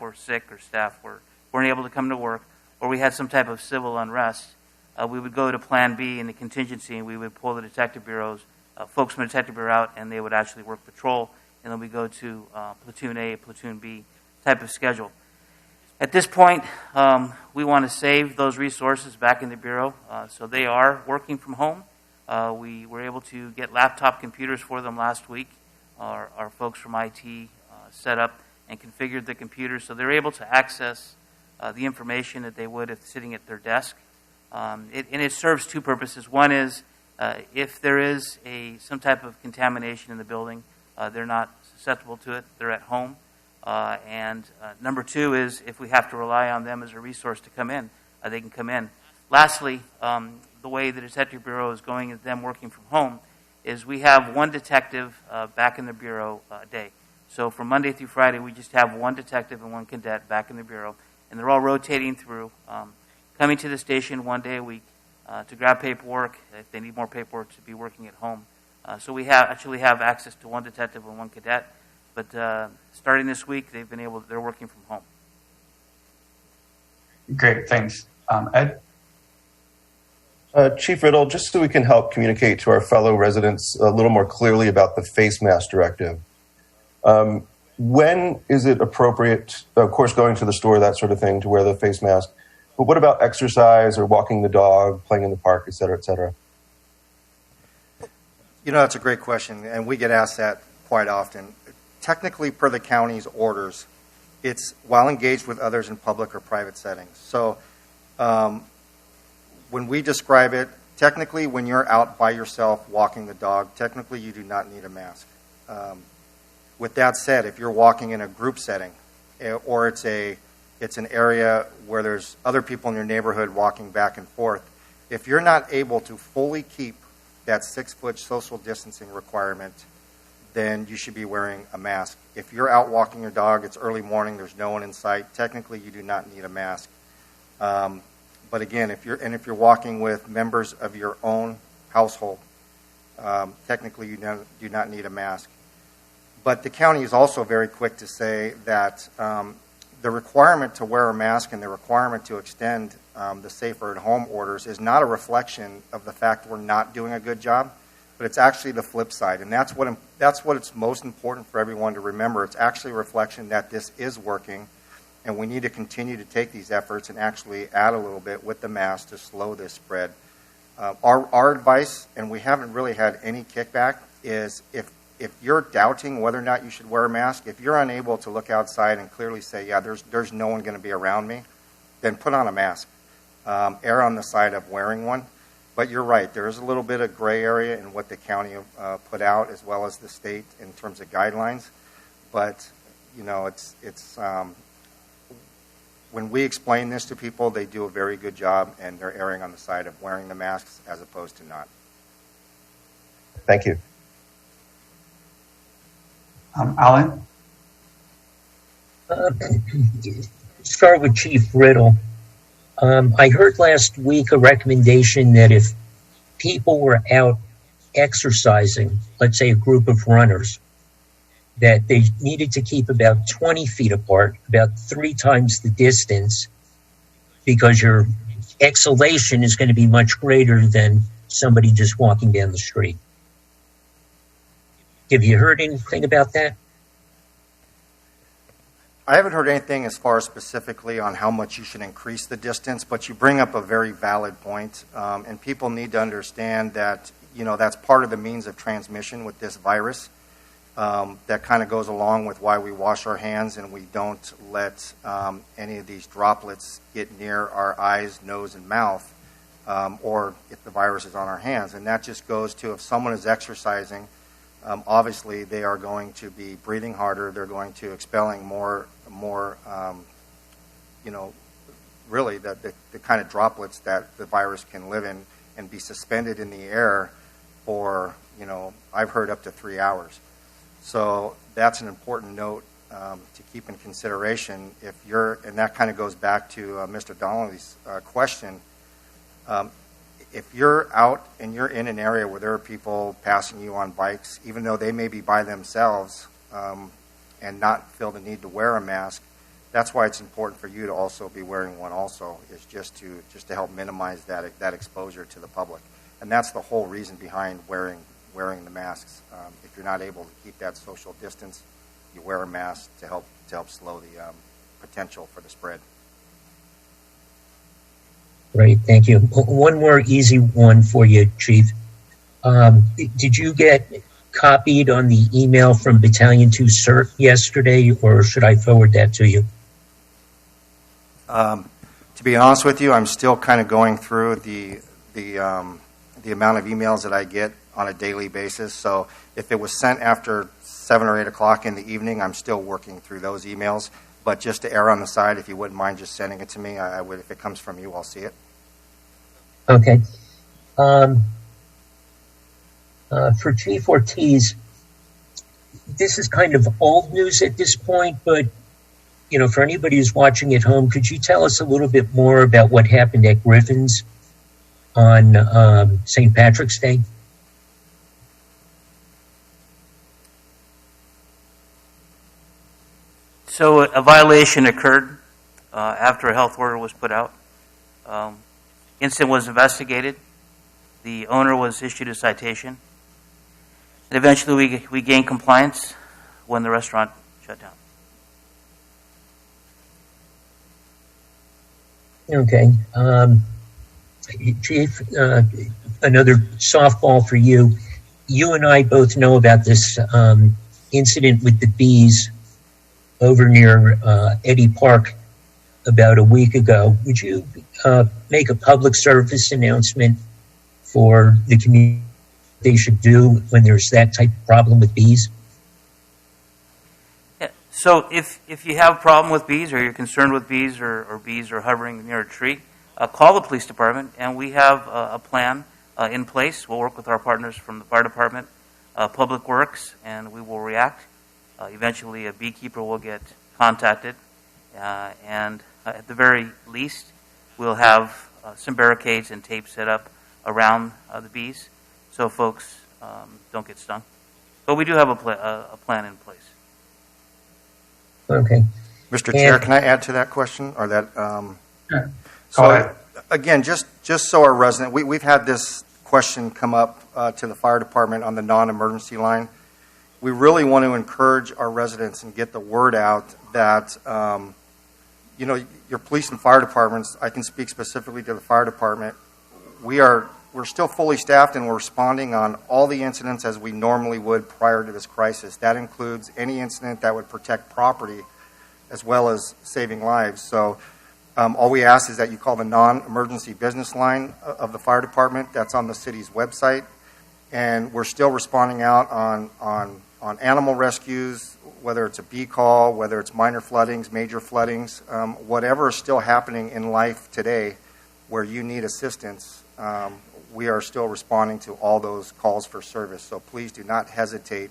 were sick or staff weren't able to come to work, or we had some type of civil unrest, we would go to Plan B in the contingency, and we would pull the detective bureaus, folks from the detective bureau out, and they would actually work patrol, and then we go to Platoon A, Platoon B type of schedule. At this point, we want to save those resources back in the bureau, so they are working from home. We were able to get laptop computers for them last week our folks from IT set up and configured the computer so they're able to access the information that they would if sitting at their desk. And it serves two purposes. One is if there is some type of contamination in the building, they're not susceptible to it. They're at home. And number two is if we have to rely on them as a resource to come in, they can come in. Lastly, the way the Detective Bureau is going and them working from home is we have one detective back in the Bureau a day. So from Monday through Friday, we just have one detective and one cadet back in the Bureau, and they're all rotating through, coming to the station one day a week to grab paperwork if they need more paperwork to be working at home. So we actually have access to one detective and one cadet, but starting this week, they're working from home. Great, thanks. Ed? Chief Riddle, just so we can help communicate to our fellow residents a little more clearly about the face mask directive. When is it appropriate, of course, going to the store, that sort of thing, to wear the face mask? But what about exercise or walking the dog, playing in the park, et cetera, et cetera? You know, that's a great question, and we get asked that quite often. Technically, per the county's orders, it's while engaged with others in public or private settings. So when we describe it, technically, when you're out by yourself walking the dog, technically you do not need a mask. With that said, if you're walking in a group setting, or it's an area where there's other people in your neighborhood walking back and forth, if you're not able to fully keep that 6-foot social distancing requirement, then you should be wearing a mask. If you're out walking your dog, it's early morning, there's no one in sight, technically you do not need a mask. But again, if you're walking with members of your own household, technically you do not need a mask. But the county is also very quick to say that the requirement to wear a mask and the requirement to extend the safer at home orders is not a reflection of the fact we're not doing a good job, but it's actually the flip side. And that's what it's most important for everyone to remember. It's actually a reflection that this is working, and we need to continue to take these efforts and actually add a little bit with the mask to slow this spread. Our advice, and we haven't really had any kickback, is if you're doubting whether or not you should wear a mask, if you're unable to look outside and clearly say, yeah, there's no one going to be around me, then put on a mask. Err on the side of wearing one. But you're right, there is a little bit of gray area in what the county put out as well as the state in terms of guidelines. But, you know, it's when we explain this to people, they do a very good job, and they're erring on the side of wearing the masks as opposed to not. Thank you. Alan? Start with Chief Riddle. I heard last week a recommendation that if people were out exercising, let's say a group of runners, that they needed to keep about 20 feet apart, about 3 times the distance, because your exhalation is going to be much greater than somebody just walking down the street. Have you heard anything about that? I haven't heard anything as far as specifically on how much you should increase the distance, but you bring up a very valid point, and people need to understand that, you know, that's part of the means of transmission with this virus. That kind of goes along with why we wash our hands and we don't let any of these droplets get near our eyes, nose, and mouth, or if the virus is on our hands. And that just goes to if someone is exercising, obviously they are going to be breathing harder, they're going to expelling more you know, really the kind of droplets that the virus can live in and be suspended in the air for, you know, I've heard up to 3 hours. So that's an important note to keep in consideration. If you're, and that kind of goes back to Mr. Donnelly's question, if you're out and you're in an area where there are people passing you on bikes, even though they may be by themselves and not feel the need to wear a mask, that's why it's important for you to also be wearing one also, is just to help minimize that exposure to the public. And that's the whole reason behind wearing the masks. If you're not able to keep that social distance, you wear a mask to help slow the potential for the spread. Great, thank you. One more easy one for you, Chief. Did you get copied on the email from Battalion 2 CERT yesterday, or should I forward that to you? To be honest with you, I'm still kind of going through the amount of emails that I get on a daily basis. So if it was sent after 7 or 8 o'clock in the evening, I'm still working through those emails. But just to err on the side, if you wouldn't mind just sending it to me, I would. If it comes from you, I'll see it. Okay. For Chief Ortiz, this is kind of old news at this point, but you know, for anybody who's watching at home, could you tell us a little bit more about what happened at Griffin's on St. Patrick's Day? So a violation occurred after a health order was put out. Incident was investigated. The owner was issued a citation. And eventually we gained compliance when the restaurant shut down. Okay. Chief, another softball for you. You and I both know about this incident with the bees over near Eddy Park about a week ago. Would you make a public service announcement for the community they should do when there's that type of problem with bees? Yeah. So if you have a problem with bees or you're concerned with bees or bees are hovering near a tree, call the police department, and we have a plan in place. We'll work with our partners from the fire department, Public Works, and we will react. Eventually a beekeeper will get contacted, and at the very least, we'll have some barricades and tape set up around the bees so folks don't get stung. But we do have a plan in place. Okay. Mr. Chair, can I add to that question or that? Sure. So Go ahead. again, just so our resident, we've had this question come up to the fire department on the non-emergency line. We really want to encourage our residents and get the word out that, you know, your police and fire departments, I can speak specifically to the fire department, we're still fully staffed and we're responding on all the incidents as we normally would prior to this crisis. That includes any incident that would protect property as well as saving lives. So all we ask is that you call the non-emergency business line of the fire department. That's on the city's website. And we're still responding out on animal rescues, whether it's a bee call, whether it's minor floodings, major floodings, whatever is still happening in life today where you need assistance, we are still responding to all those calls for service. So please do not hesitate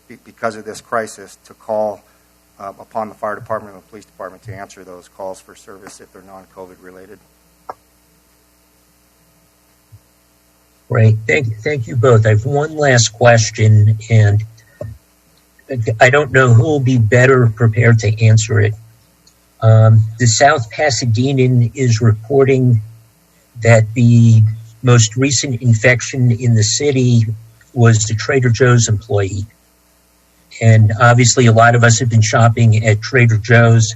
because of this crisis to call upon the fire department and the police department to answer those calls for service if they're non-COVID related. Great. Thank you both. I have one last question, and I don't know who will be better prepared to answer it. The South Pasadenan is reporting that the most recent infection in the city was the Trader Joe's employee. And obviously a lot of us have been shopping at Trader Joe's.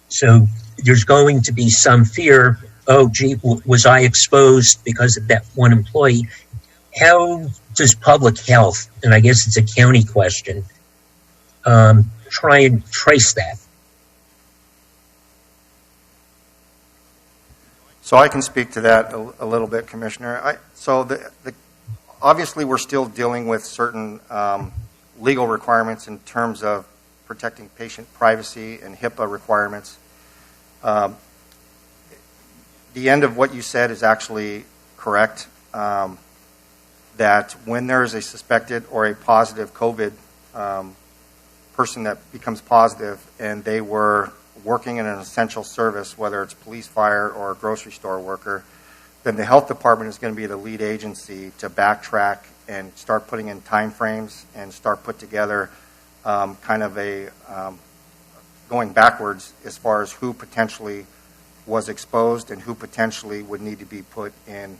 So there's going to be some fear, oh, gee, was I exposed because of that one employee? How does public health, and I guess it's a county question, try and trace that? So I can speak to that a little bit, Commissioner. Obviously we're still dealing with certain legal requirements in terms of protecting patient privacy and HIPAA requirements. The end of what you said is actually correct, that when there is a suspected or a positive COVID person that becomes positive and they were working in an essential service, whether it's police, fire, or a grocery store worker, then the health department is going to be the lead agency to backtrack and start putting in time frames and start put together kind of a going backwards as far as who potentially was exposed and who potentially would need to be put in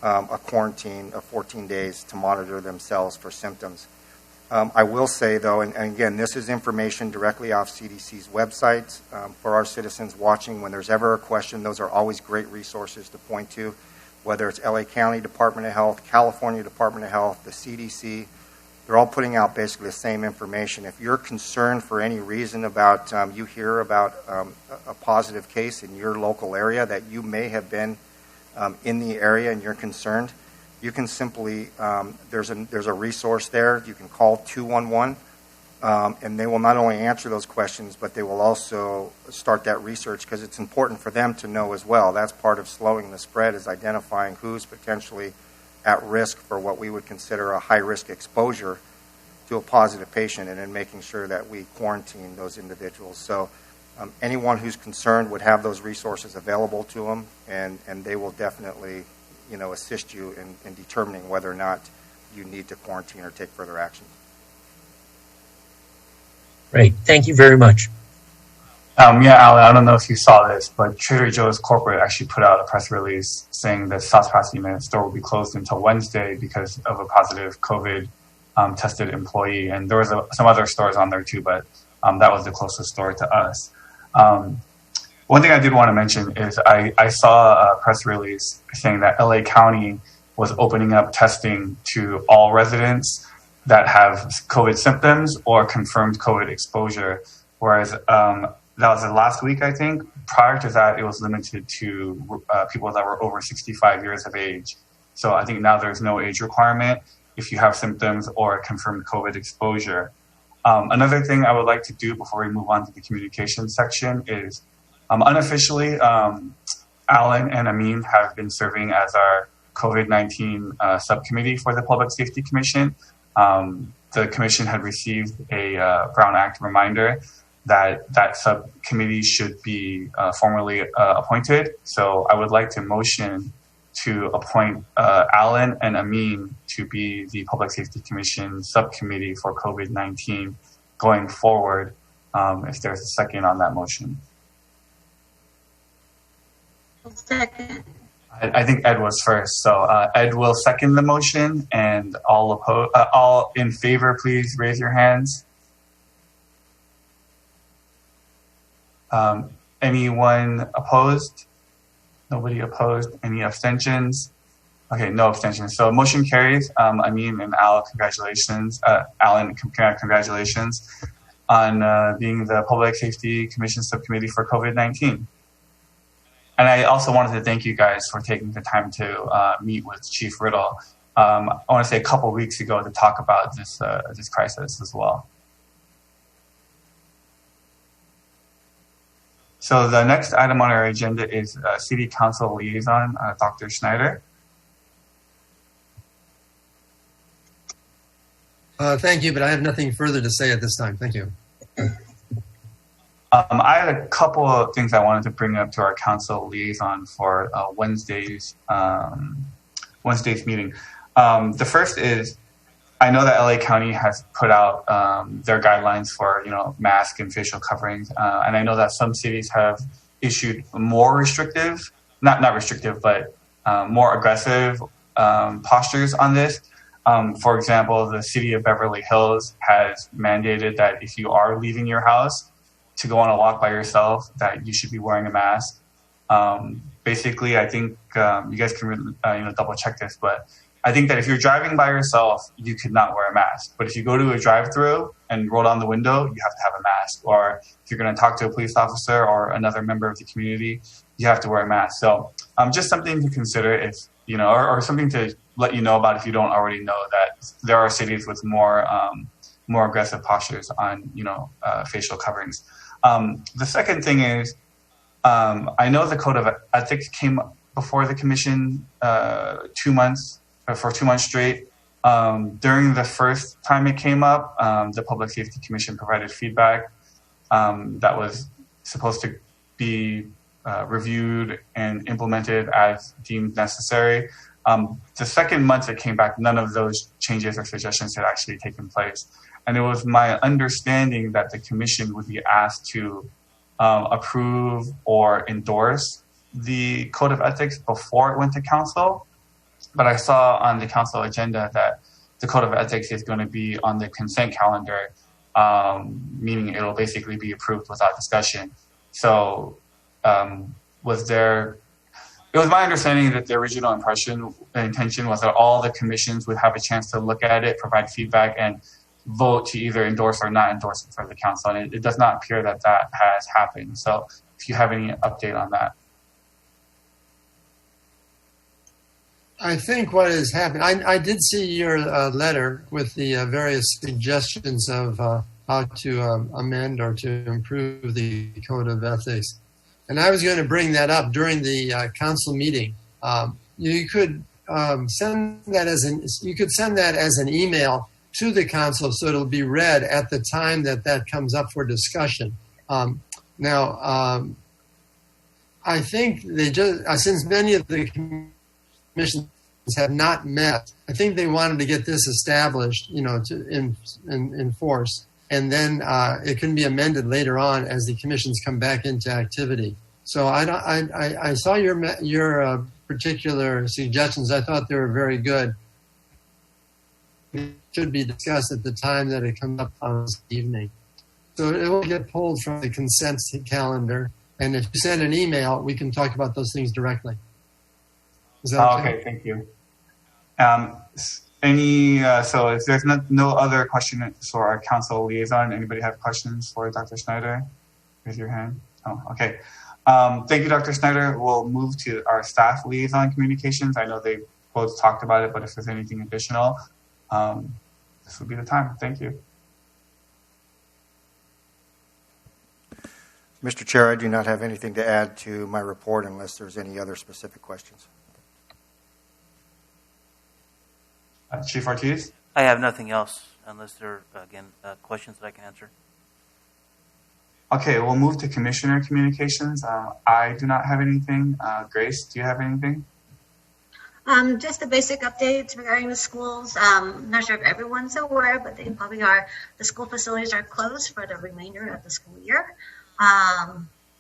a quarantine of 14 days to monitor themselves for symptoms. I will say, though, and again, this is information directly off CDC's website for our citizens watching. When there's ever a question, those are always great resources to point to. whether it's LA County Department of Health, California Department of Health, the CDC. They're all putting out basically the same information. If you're concerned for any reason about, you hear about a positive case in your local area, that you may have been in the area and you're concerned, you can simply, there's a resource there. You can call 211, and they will not only answer those questions, but they will also start that research, because it's important for them to know as well. That's part of slowing the spread, is identifying who's potentially at risk for what we would consider a high-risk exposure to a positive patient, and then making sure that we quarantine those individuals. So anyone who's concerned would have those resources available to them, and they will definitely, assist you in determining whether or not you need to quarantine or take further action. Great. Thank you very much. Alan, I don't know if you saw this, but Trader Joe's corporate actually put out a press release saying that South Pasadena store will be closed until Wednesday because of a positive COVID tested employee. And there was some other stores on there too, but that was the closest store to us. One thing I did want to mention is I saw a press release saying that LA County was opening up testing to all residents that have COVID symptoms or confirmed COVID exposure, whereas that was the last week, I think. Prior to that, it was limited to people that were over 65 years of age. So I think now there's no age requirement if you have symptoms or confirmed COVID exposure. Another thing I would like to do before we move on to the communication section is unofficially, Alan and Amin have been serving as our COVID-19 subcommittee for the Public Safety Commission. The commission had received a Brown Act reminder that subcommittee should be formally appointed. So I would like to motion to appoint Alan and Amin to be the Public Safety Commission subcommittee for COVID-19 going forward, if there's a second on that motion. Second. I think Ed was first. So Ed will second the motion, and all in favor, please raise your hands. Anyone opposed? Nobody opposed. Any abstentions? Okay, no abstentions. So motion carries. Amin and Al, congratulations. Alan, congratulations on being the Public Safety Commission Subcommittee for COVID-19. And I also wanted to thank you guys for taking the time to meet with Chief Riddle. I want to say a couple of weeks ago to talk about this crisis as well. So the next item on our agenda is City Council Liaison, Dr. Schneider. Thank you, but I have nothing further to say at this time. Thank you. I had a couple of things I wanted to bring up to our council liaison for Wednesday's meeting. The first is, I know that LA County has put out their guidelines for mask and facial coverings, and I know that some cities have issued more restrictive, not restrictive, but more aggressive postures on this. For example, the city of Beverly Hills has mandated that if you are leaving your house to go on a walk by yourself, that you should be wearing a mask. Basically, I think you guys can double check this, but I think that if you're driving by yourself, you could not wear a mask. But if you go to a drive-through and roll down the window, you have to have a mask. Or if you're going to talk to a police officer or another member of the community, you have to wear a mask. So just something to consider if, or something to let you know about if you don't already know, that there are cities with more aggressive postures on, facial coverings. The second thing is, I know the Code of Ethics came before the commission 2 months for 2 months straight. During the first time it came up, the Public Safety Commission provided feedback that was supposed to be reviewed and implemented as deemed necessary. The second month it came back, none of those changes or suggestions had actually taken place. And it was my understanding that the commission would be asked to approve or endorse the Code of Ethics before it went to council. But I saw on the council agenda that the Code of Ethics is going to be on the consent calendar, meaning it'll basically be approved without discussion. So was there It was my understanding that the original intention was that all the commissions would have a chance to look at it, provide feedback, and vote to either endorse or not endorse it for the council. And it does not appear that that has happened. So if you have any update on that. I think what has happened, I did see your letter with the various suggestions of how to amend or to improve the code of ethics. And I was going to bring that up during the council meeting. You could send that as an email to the council, so it'll be read at the time that comes up for discussion. Now, I think they just since many of the commissions have not met, I think they wanted to get this established, to enforce, and then it can be amended later on as the commissions come back into activity. So I saw your particular suggestions. I thought they were very good. It should be discussed at the time that it comes up on this evening. So it will get pulled from the consent calendar. And if you send an email, we can talk about those things directly. Is that okay? Okay, thank you. So if there's no other questions for our council liaison, anybody have questions for Dr. Snyder? Raise your hand. Oh, okay. Thank you, Dr. Snyder. We'll move to our staff liaison communications. I know they both talked about it, but if there's anything additional, this would be the time. Thank you. Mr. Chair, I do not have anything to add to my report unless there's any other specific questions. Chief Ortiz? I have nothing else unless there are, again, questions that I can answer. Okay, we'll move to commissioner communications. I do not have anything. Grace, do you have anything? Just the basic updates regarding the schools. I'm not sure if everyone's aware, but they probably are. The school facilities are closed for the remainder of the school year.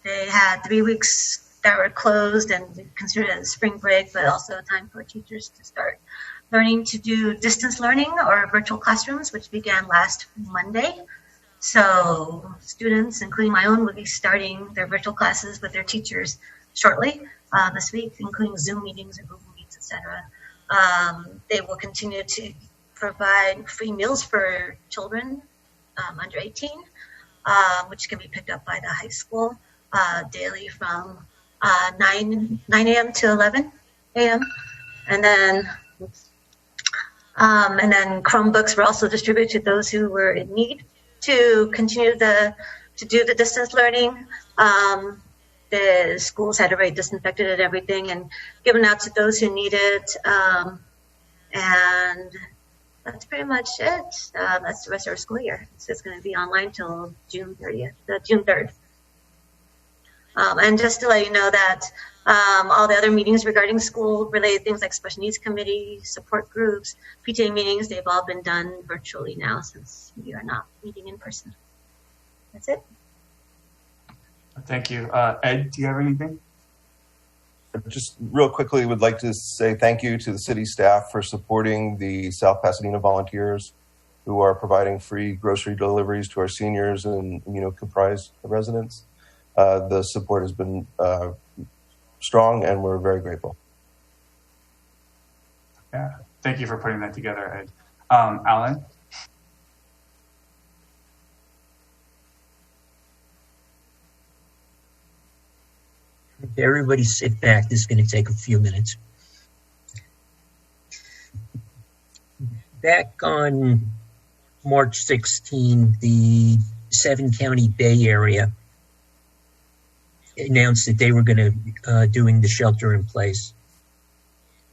They had 3 weeks that were closed and considered as spring break, but also a time for teachers to start learning to do distance learning or virtual classrooms, which began last Monday. So students, including my own, will be starting their virtual classes with their teachers shortly this week, including Zoom meetings or Google Meets, etc. They will continue to provide free meals for children under 18, which can be picked up by the high school daily from 9 a.m. to 11 a.m. And then Chromebooks were also distributed to those who were in need to continue to do the distance learning. The schools had already disinfected and everything and given out to those who need it. And that's pretty much it. That's the rest of our school year. So it's going to be online till June 3rd. And just to let you know that all the other meetings regarding school-related things like special needs committee, support groups, PTA meetings, they've all been done virtually now since we are not meeting in person. That's it. Thank you. Ed, do you have anything? Just real quickly, would like to say thank you to the city staff for supporting the South Pasadena volunteers who are providing free grocery deliveries to our seniors and immunocompromised residents. The support has been strong, and we're very grateful. Yeah, thank you for putting that together, Ed. Alan? Everybody sit back. This is going to take a few minutes. Back on March 16, the 7-county Bay Area announced that they were going to doing the shelter in place.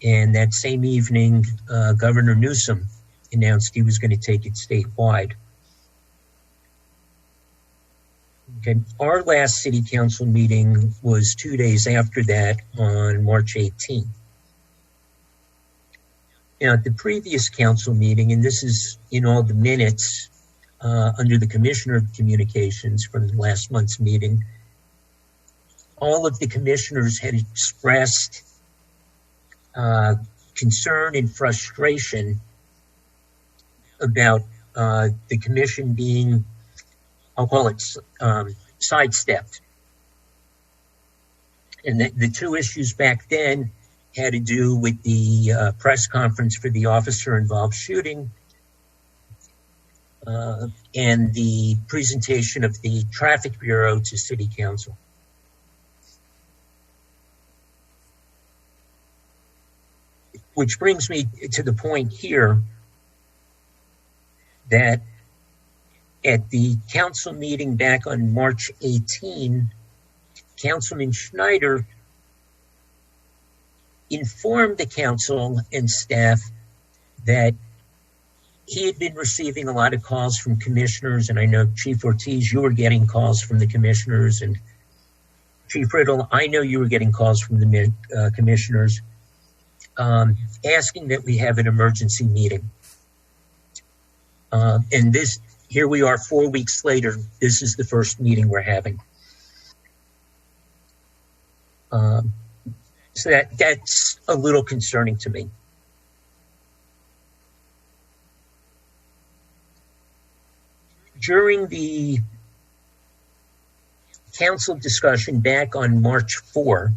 And that same evening, Governor Newsom announced he was going to take it statewide. Okay. Our last city council meeting was 2 days after that on March 18th. Now, at the previous council meeting, and this is in all the minutes under the Commissioner of Communications from last month's meeting, all of the commissioners had expressed concern and frustration about the commission being, I'll call it, sidestepped. And the two issues back then had to do with the press conference for the officer-involved shooting and the presentation of the Traffic Bureau to City Council. Which brings me to the point here that at the council meeting back on March 18, Councilman Schneider informed the council and staff that he had been receiving a lot of calls from commissioners, and I know Chief Ortiz, you were getting calls from the commissioners, and Chief Riddle, I know you were getting calls from the commissioners, asking that we have an emergency meeting. And here we are 4 weeks later, this is the first meeting we're having. So that's a little concerning to me. During the council discussion back on March 4,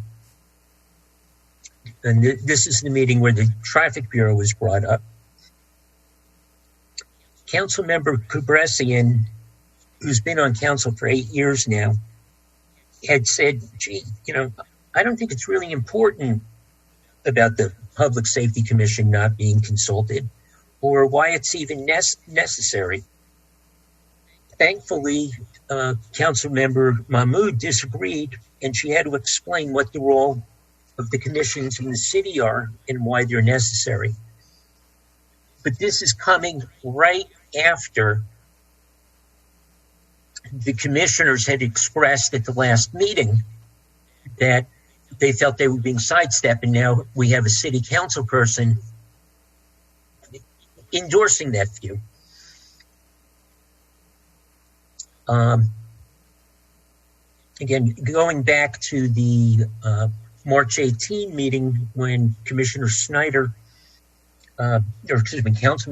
and this is the meeting where the Traffic Bureau was brought up, Councilmember Kubressian, who's been on council for 8 years now, had said, gee, I don't think it's really important about the Public Safety Commission not being consulted or why it's even necessary. Thankfully, Councilmember Mahmood disagreed, and she had to explain what the role of the commissions in the city are and why they're necessary. But this is coming right after the commissioners had expressed at the last meeting that they felt they were being sidestepped, and now we have a city council person endorsing that view. Again, going back to the March 18 meeting when Councilman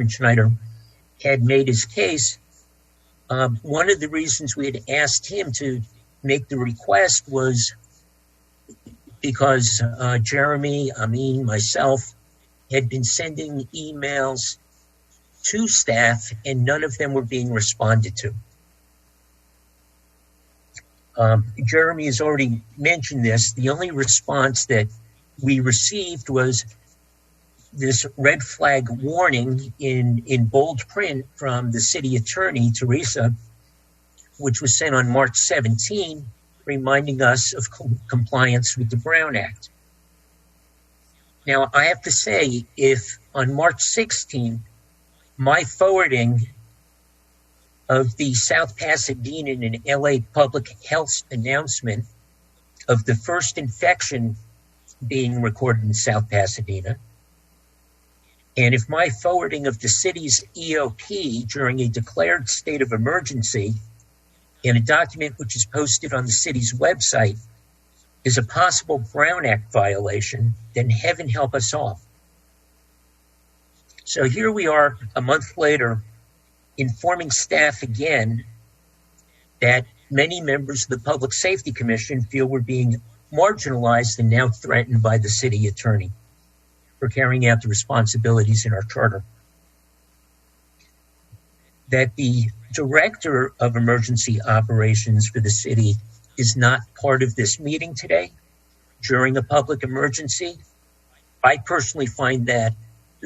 Schneider had made his case, one of the reasons we had asked him to make the request was because Jeremy, Amin, myself had been sending emails to staff and none of them were being responded to. Jeremy has already mentioned this. The only response that we received was this red flag warning in bold print from the city attorney, Teresa, which was sent on March 17, reminding us of compliance with the Brown Act. Now, I have to say, if on March 16, my forwarding of the South Pasadena and LA public health announcement of the first infection being recorded in South Pasadena, and if my forwarding of the city's EOP during a declared state of emergency in a document which is posted on the city's website is a possible Brown Act violation, then heaven help us all. So here we are a month later informing staff again that many members of the Public Safety Commission feel we're being marginalized and now threatened by the city attorney for carrying out the responsibilities in our charter. That the director of emergency operations for the city is not part of this meeting today during a public emergency, I personally find that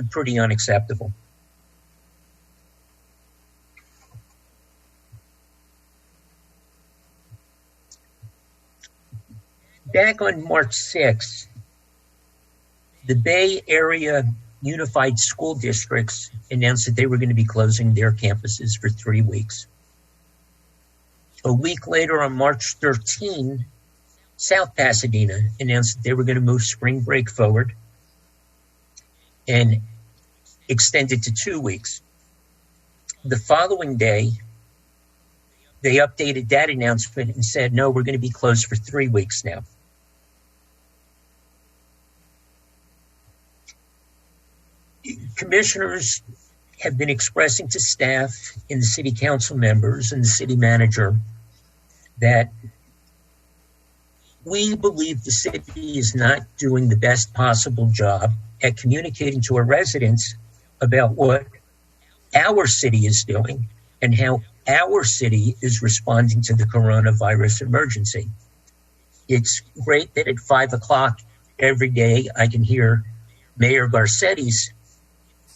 pretty unacceptable. Back on March 6th, the Bay Area Unified School Districts announced that they were going to be closing their campuses for 3 weeks. A week later, on March 13, South Pasadena announced that they were going to move spring break forward and extend it to 2 weeks. The following day, they updated that announcement and said, no, we're going to be closed for 3 weeks now. Commissioners have been expressing to staff and the city council members and the city manager that we believe the city is not doing the best possible job at communicating to our residents about what our city is doing and how our city is responding to the coronavirus emergency. It's great that at 5 o'clock every day I can hear Mayor Garcetti's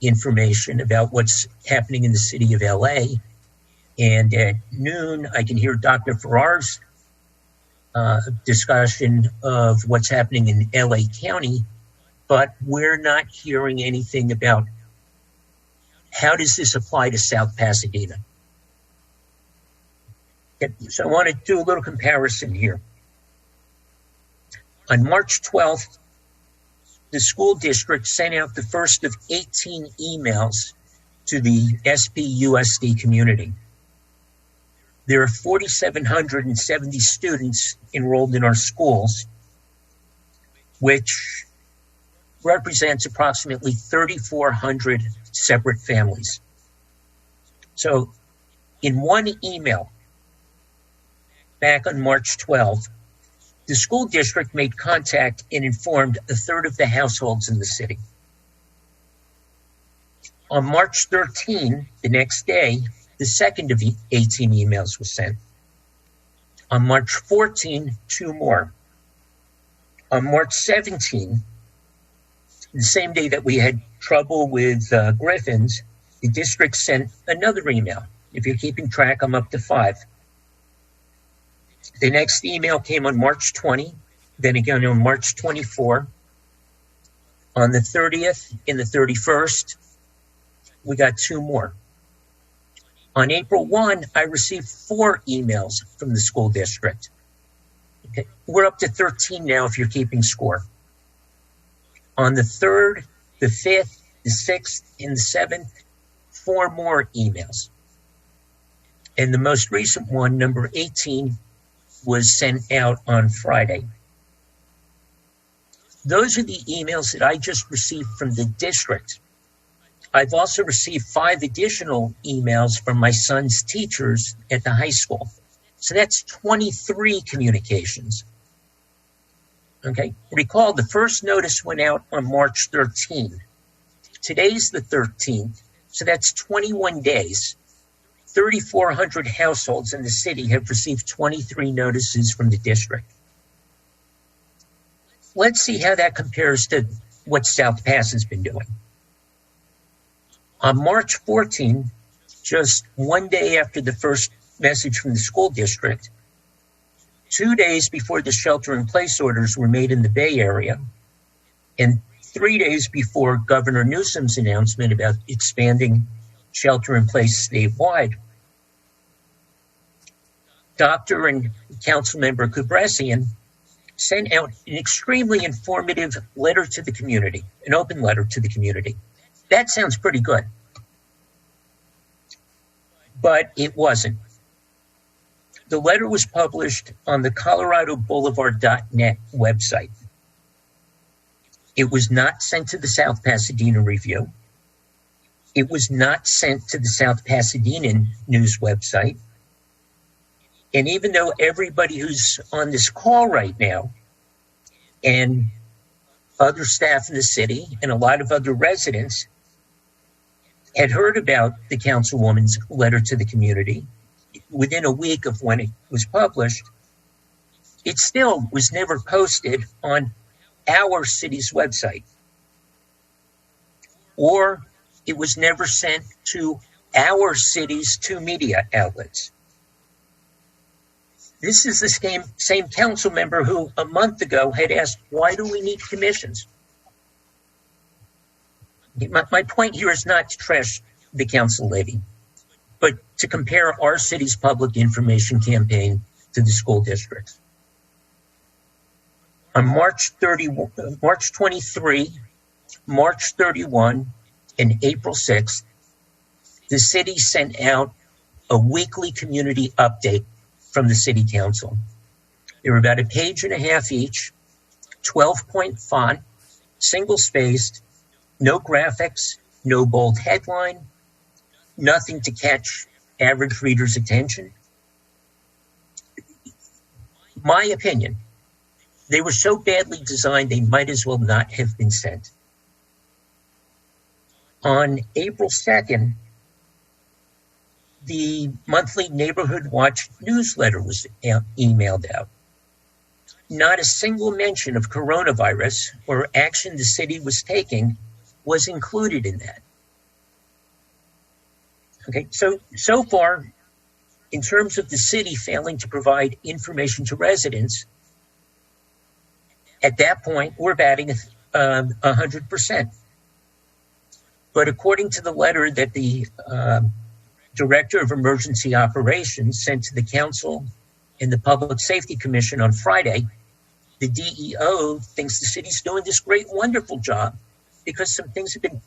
information about what's happening in the city of LA. And at noon, I can hear Dr. Farrar's discussion of what's happening in LA County, but we're not hearing anything about how does this apply to South Pasadena. So I want to do a little comparison here. On March 12th, the school district sent out the first of 18 emails to the SPUSD community. There are 4,770 students enrolled in our schools, which represents approximately 3,400 separate families. So in one email back on March 12th, the school district made contact and informed a third of the households in the city. On March 13, the next day, the second of 18 emails was sent. On March 14, 2 more. On March 17, the same day that we had trouble with Griffins, the district sent another email. If you're keeping track, I'm up to 5. The next email came on March 20, then again on March 24. On the 30th and the 31st, we got 2 more. On April 1, I received 4 emails from the school district. Okay. We're up to 13 now if you're keeping score. On the 3rd, the 5th, the 6th, and the 7th, 4 more emails. And the most recent one, number 18, was sent out on Friday. Those are the emails that I just received from the district. I've also received 5 additional emails from my son's teachers at the high school. So that's 23 communications. Okay, recall the first notice went out on March 13. Today's the 13th, so that's 21 days. 3,400 households in the city have received 23 notices from the district. Let's see how that compares to what South Pass has been doing. On March 14, just one day after the first message from the school district, 2 days before the shelter-in-place orders were made in the Bay Area, and 3 days before Governor Newsom's announcement about expanding shelter-in-place statewide, Dr. and Councilmember Kubressian sent out an extremely informative letter to the community, an open letter to the community. That sounds pretty good. But it wasn't. The letter was published on the coloradoboulevard.net website. It was not sent to the South Pasadena Review. It was not sent to the South Pasadena News website. And even though everybody who's on this call right now and other staff in the city and a lot of other residents had heard about the councilwoman's letter to the community within a week of when it was published, it still was never posted on our city's website, or it was never sent to our city's 2 media outlets. This is the same council member who a month ago had asked, why do we need commissions? My point here is not to trash the council lady, but to compare our city's public information campaign to the school district's. On March 23, March 31, and April 6th, the city sent out a weekly community update from the city council. They were about a page and a half each, 12-point font, single-spaced, no graphics, no bold headline, nothing to catch average reader's attention. My opinion, They were so badly designed, they might as well not have been sent. On April 2nd, the monthly Neighborhood Watch newsletter was emailed out. Not a single mention of coronavirus or action the city was taking was included in that. Okay, so far, in terms of the city failing to provide information to residents, at that point, we're batting 100%. But according to the letter that the Director of Emergency Operations sent to the Council and the Public Safety Commission on Friday, the DEO thinks the city's doing this great, wonderful job because some things have been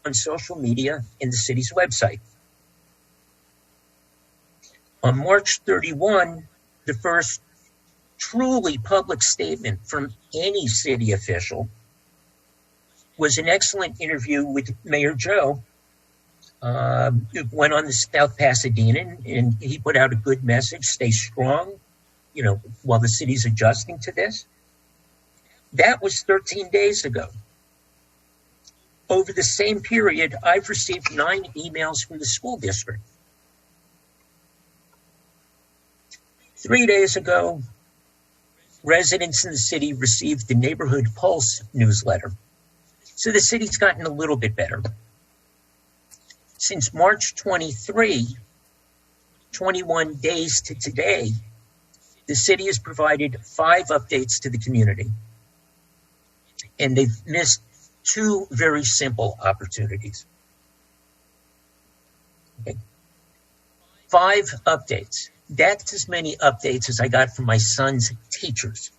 on social media and the city's website. On March 31, the first truly public statement from any city official was an excellent interview with Mayor Joe. It went on to South Pasadena, and he put out a good message: stay strong, while the city's adjusting to this. That was 13 days ago. Over the same period, I've received 9 emails from the school district. 3 days ago, residents in the city received the Neighborhood Pulse newsletter. So the city's gotten a little bit better. Since March 23, 21 days to today, the city has provided 5 updates to the community. And they've missed 2 very simple opportunities. Okay. 5 updates. That's as many updates as I got from my son's teachers.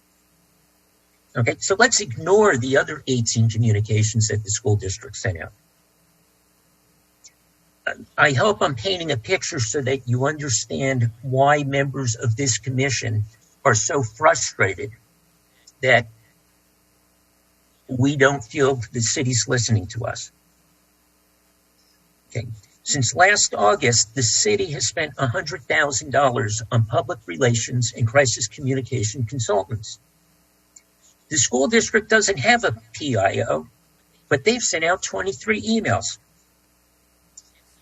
Okay, so let's ignore the other 18 communications that the school district sent out. I hope I'm painting a picture so that you understand why members of this commission are so frustrated that we don't feel the city's listening to us. Okay. Since last August, the city has spent $100,000 on public relations and crisis communication consultants. The school district doesn't have a PIO, but they've sent out 23 emails.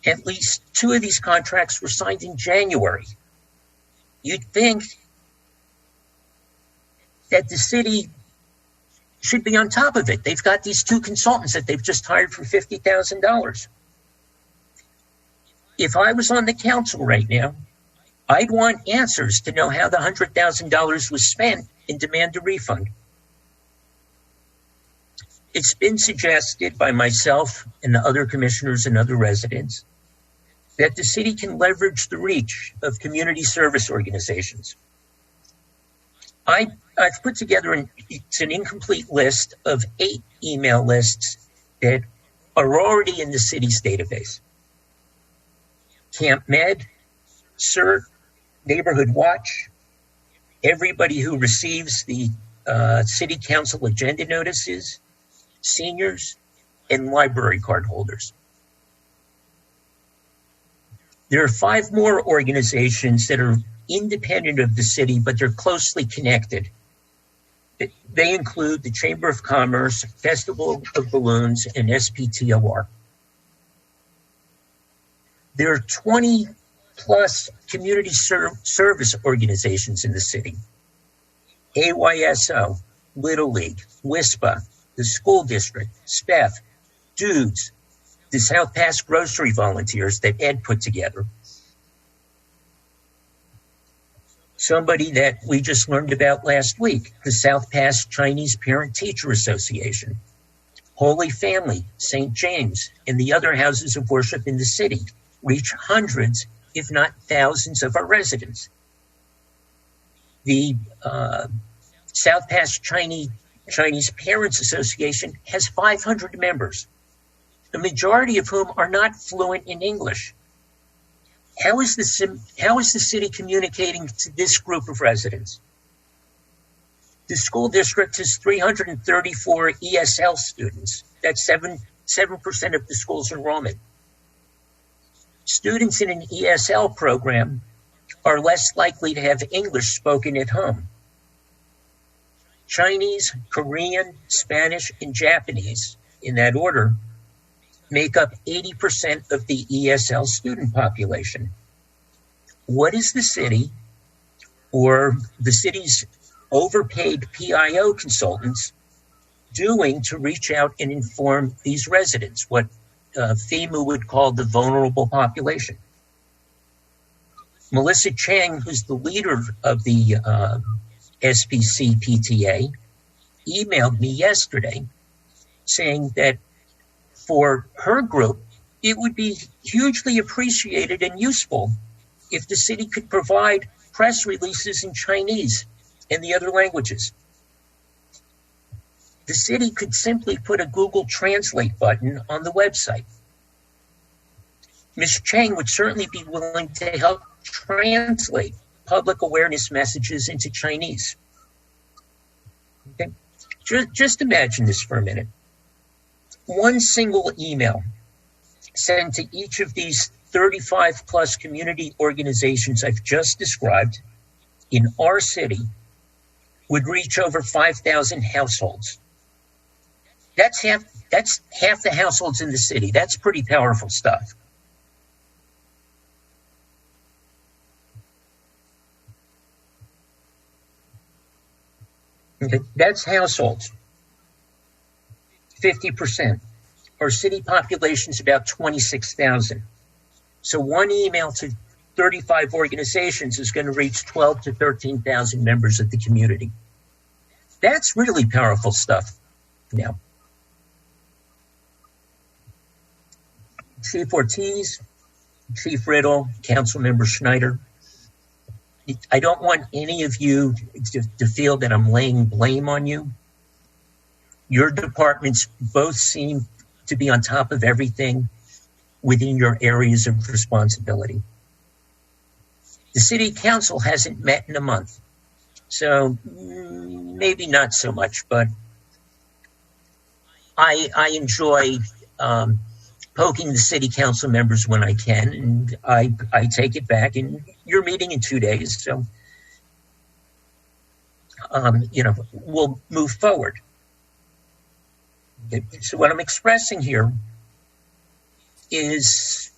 At least 2 of these contracts were signed in January. You'd think that the city should be on top of it. They've got these 2 consultants that they've just hired for $50,000. If I was on the council right now, I'd want answers to know how the $100,000 was spent and demand a refund. It's been suggested by myself and the other commissioners and other residents that the city can leverage the reach of community service organizations. I've put together it's an incomplete list of 8 email lists that are already in the city's database. Camp Med, CERT, Neighborhood Watch, everybody who receives the city council agenda notices, seniors, and library card holders. There are 5 more organizations that are independent of the city, but they're closely connected. They include the Chamber of Commerce, Festival of Balloons, and SPTOR. There are 20 plus community service organizations in the city. AYSO, Little League, WISPA, the school district, SPEF, Dudes, the South Pass grocery volunteers that Ed put together. Somebody that we just learned about last week, the South Pass Chinese Parent Teacher Association, Holy Family, St. James, and the other houses of worship in the city reach hundreds, if not thousands, of our residents. The South Pass Chinese Parents Association has 500 members, the majority of whom are not fluent in English. How is the city communicating to this group of residents? The school district has 334 ESL students. That's 7% of the school's enrollment. Students in an ESL program are less likely to have English spoken at home. Chinese, Korean, Spanish, and Japanese, in that order, make up 80% of the ESL student population. What is the city or the city's overpaid PIO consultants doing to reach out and inform these residents, what FEMA would call the vulnerable population? Melissa Chang, who's the leader of the SPC PTA, emailed me yesterday saying that for her group, it would be hugely appreciated and useful if the city could provide press releases in Chinese and the other languages. The city could simply put a Google Translate button on the website. Ms. Chang would certainly be willing to help translate public awareness messages into Chinese. Okay? Just imagine this for a minute. One single email sent to each of these 35 plus community organizations I've just described in our city would reach over 5,000 households. That's half the households in the city. That's pretty powerful stuff. Okay, that's households. 50%. Our city population is about 26,000. So one email to 35 organizations is going to reach 12 to 13,000 members of the community. That's really powerful stuff now. Chief Ortiz, Chief Riddle, Councilmember Schneider, I don't want any of you to feel that I'm laying blame on you. Your departments both seem to be on top of everything within your areas of responsibility. The city council hasn't met in a month, so maybe not so much, but I enjoy poking the city council members when I can, and I take it back, and you're meeting in 2 days, so we'll move forward. So what I'm expressing here is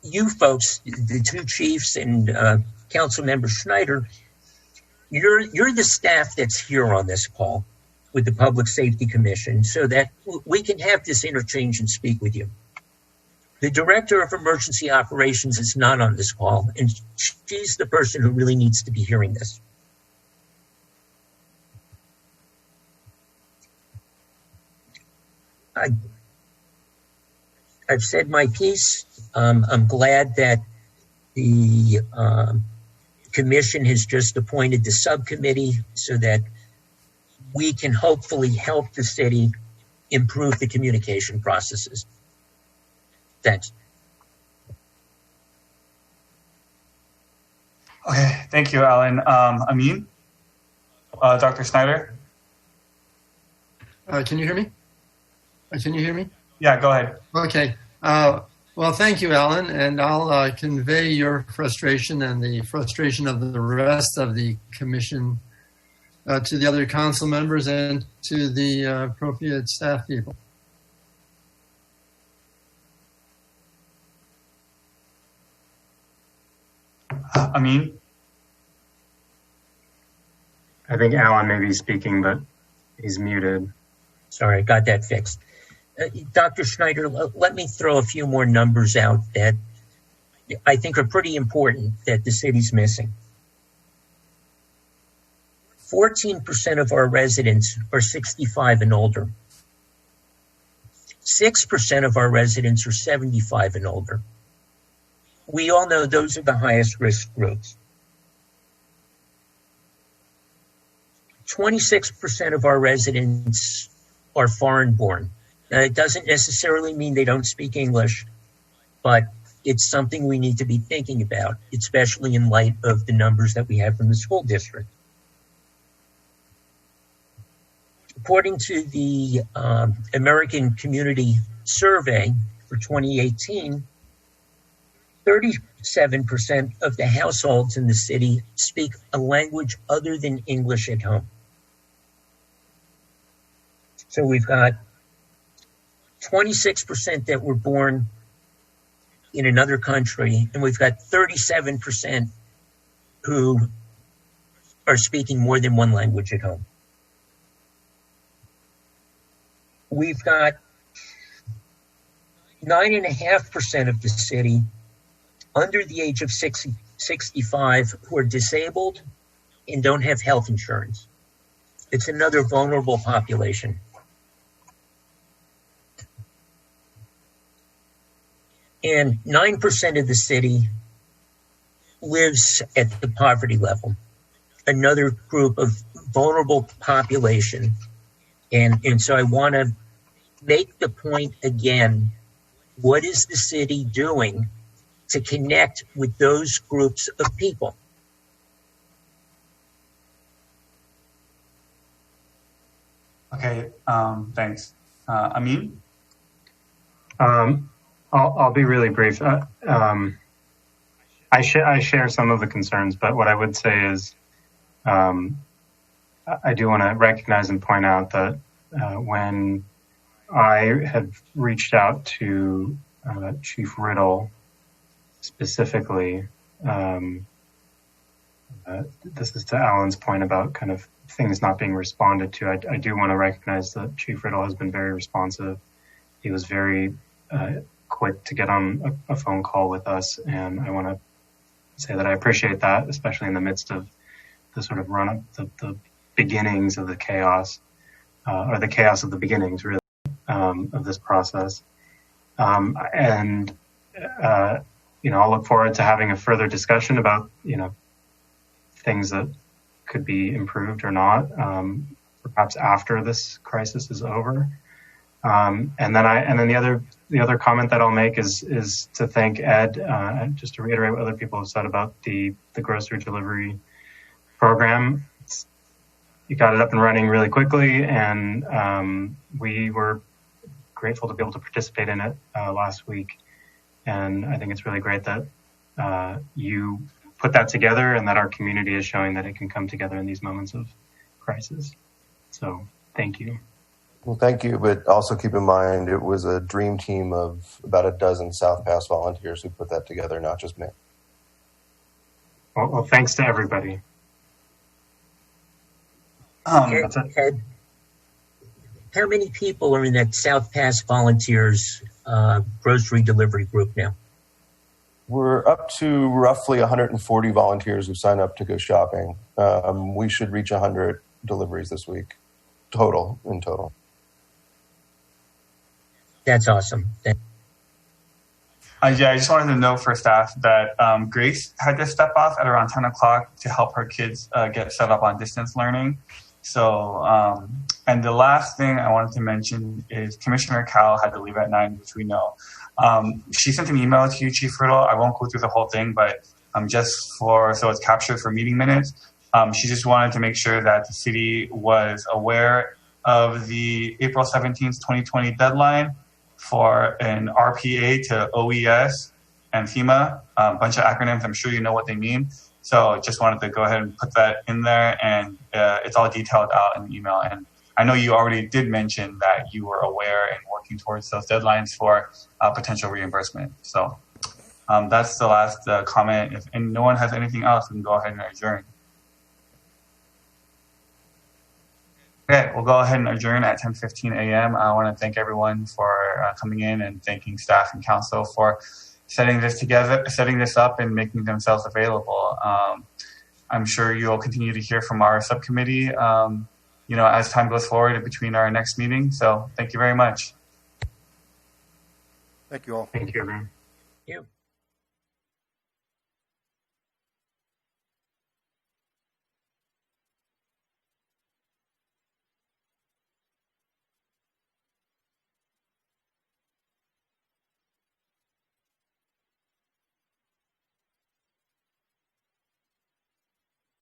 you folks, the two chiefs and Council Member Schneider, you're the staff that's here on this call with the Public Safety Commission so that we can have this interchange and speak with you. The Director of Emergency Operations is not on this call, and she's the person who really needs to be hearing this. I've said my piece. I'm glad that the commission has just appointed the subcommittee so that we can hopefully help the city improve the communication processes. Thanks. Okay, thank you, Alan. Amin? Dr. Snyder? Can you hear me? Can you hear me? Yeah, go ahead. Okay. Well, thank you, Alan, and I'll convey your frustration and the frustration of the rest of the commission to the other council members and to the appropriate staff people. Amin? I think Alan may be speaking, but he's muted. Sorry, I got that fixed. Dr. Schneider, let me throw a few more numbers out that I think are pretty important that the city's missing. 14% of our residents are 65 and older. 6% of our residents are 75 and older. We all know those are the highest risk groups. 26% of our residents are foreign born. Now, it doesn't necessarily mean they don't speak English, but it's something we need to be thinking about, especially in light of the numbers that we have from the school district. According to the American Community Survey for 2018, 37% of the households in the city speak a language other than English at home. So we've got 26% that were born in another country, and we've got 37% who are speaking more than one language at home. We've got 9.5% of the city under the age of 65 who are disabled and don't have health insurance. It's another vulnerable population. And 9% of the city lives at the poverty level, another group of vulnerable population. And so I want to make the point again, what is the city doing to connect with those groups of people? Okay, thanks. Amin? I'll be really brief. I share some of the concerns, but what I would say is I do want to recognize and point out that when I had reached out to Chief Riddle specifically, this is to Alan's point about kind of things not being responded to. I do want to recognize that Chief Riddle has been very responsive. He was very quick to get on a phone call with us, and I want to say that I appreciate that, especially in the midst of the sort of run-up, the beginnings of the chaos, or the chaos of the beginnings, really, of this process. And I'll look forward to having a further discussion about, things that could be improved or not, perhaps after this crisis is over. And then the other comment that I'll make is to thank Ed, just to reiterate what other people have said about the grocery delivery program. You got it up and running really quickly, and we were grateful to be able to participate in it last week. And I think it's really great that you put that together and that our community is showing that it can come together in these moments of crisis. So thank you. Well, thank you, but also keep in mind it was a dream team of about a dozen South Pass volunteers who put that together, not just me. Well, thanks to everybody. Ed, how many people are in that South Pass Volunteers grocery delivery group now? We're up to roughly 140 volunteers who sign up to go shopping. We should reach 100 deliveries this week, in total. That's awesome. I just wanted to know for staff that Grace had to step off at around 10 o'clock to help her kids get set up on distance learning. So, and the last thing I wanted to mention is Commissioner Cowell had to leave at 9, which we know. She sent an email to you, Chief Riddle. I won't go through the whole thing, but so it's captured for meeting minutes. She just wanted to make sure that the city was aware of the April 17th, 2020 deadline for an RPA to OES and FEMA, a bunch of acronyms. I'm sure you know what they mean. So just wanted to go ahead and put that in there, and it's all detailed out in the email. And I know you already did mention that you were aware and working towards those deadlines for potential reimbursement. So that's the last comment. If no one has anything else, we can go ahead and adjourn. Okay, we'll go ahead and adjourn at 10:15 a.m. I want to thank everyone for coming in and thanking staff and council for setting this up and making themselves available. I'm sure you'll continue to hear from our subcommittee, as time goes forward between our next meeting. So thank you very much. Thank you all. Thank you, everyone. Thank you.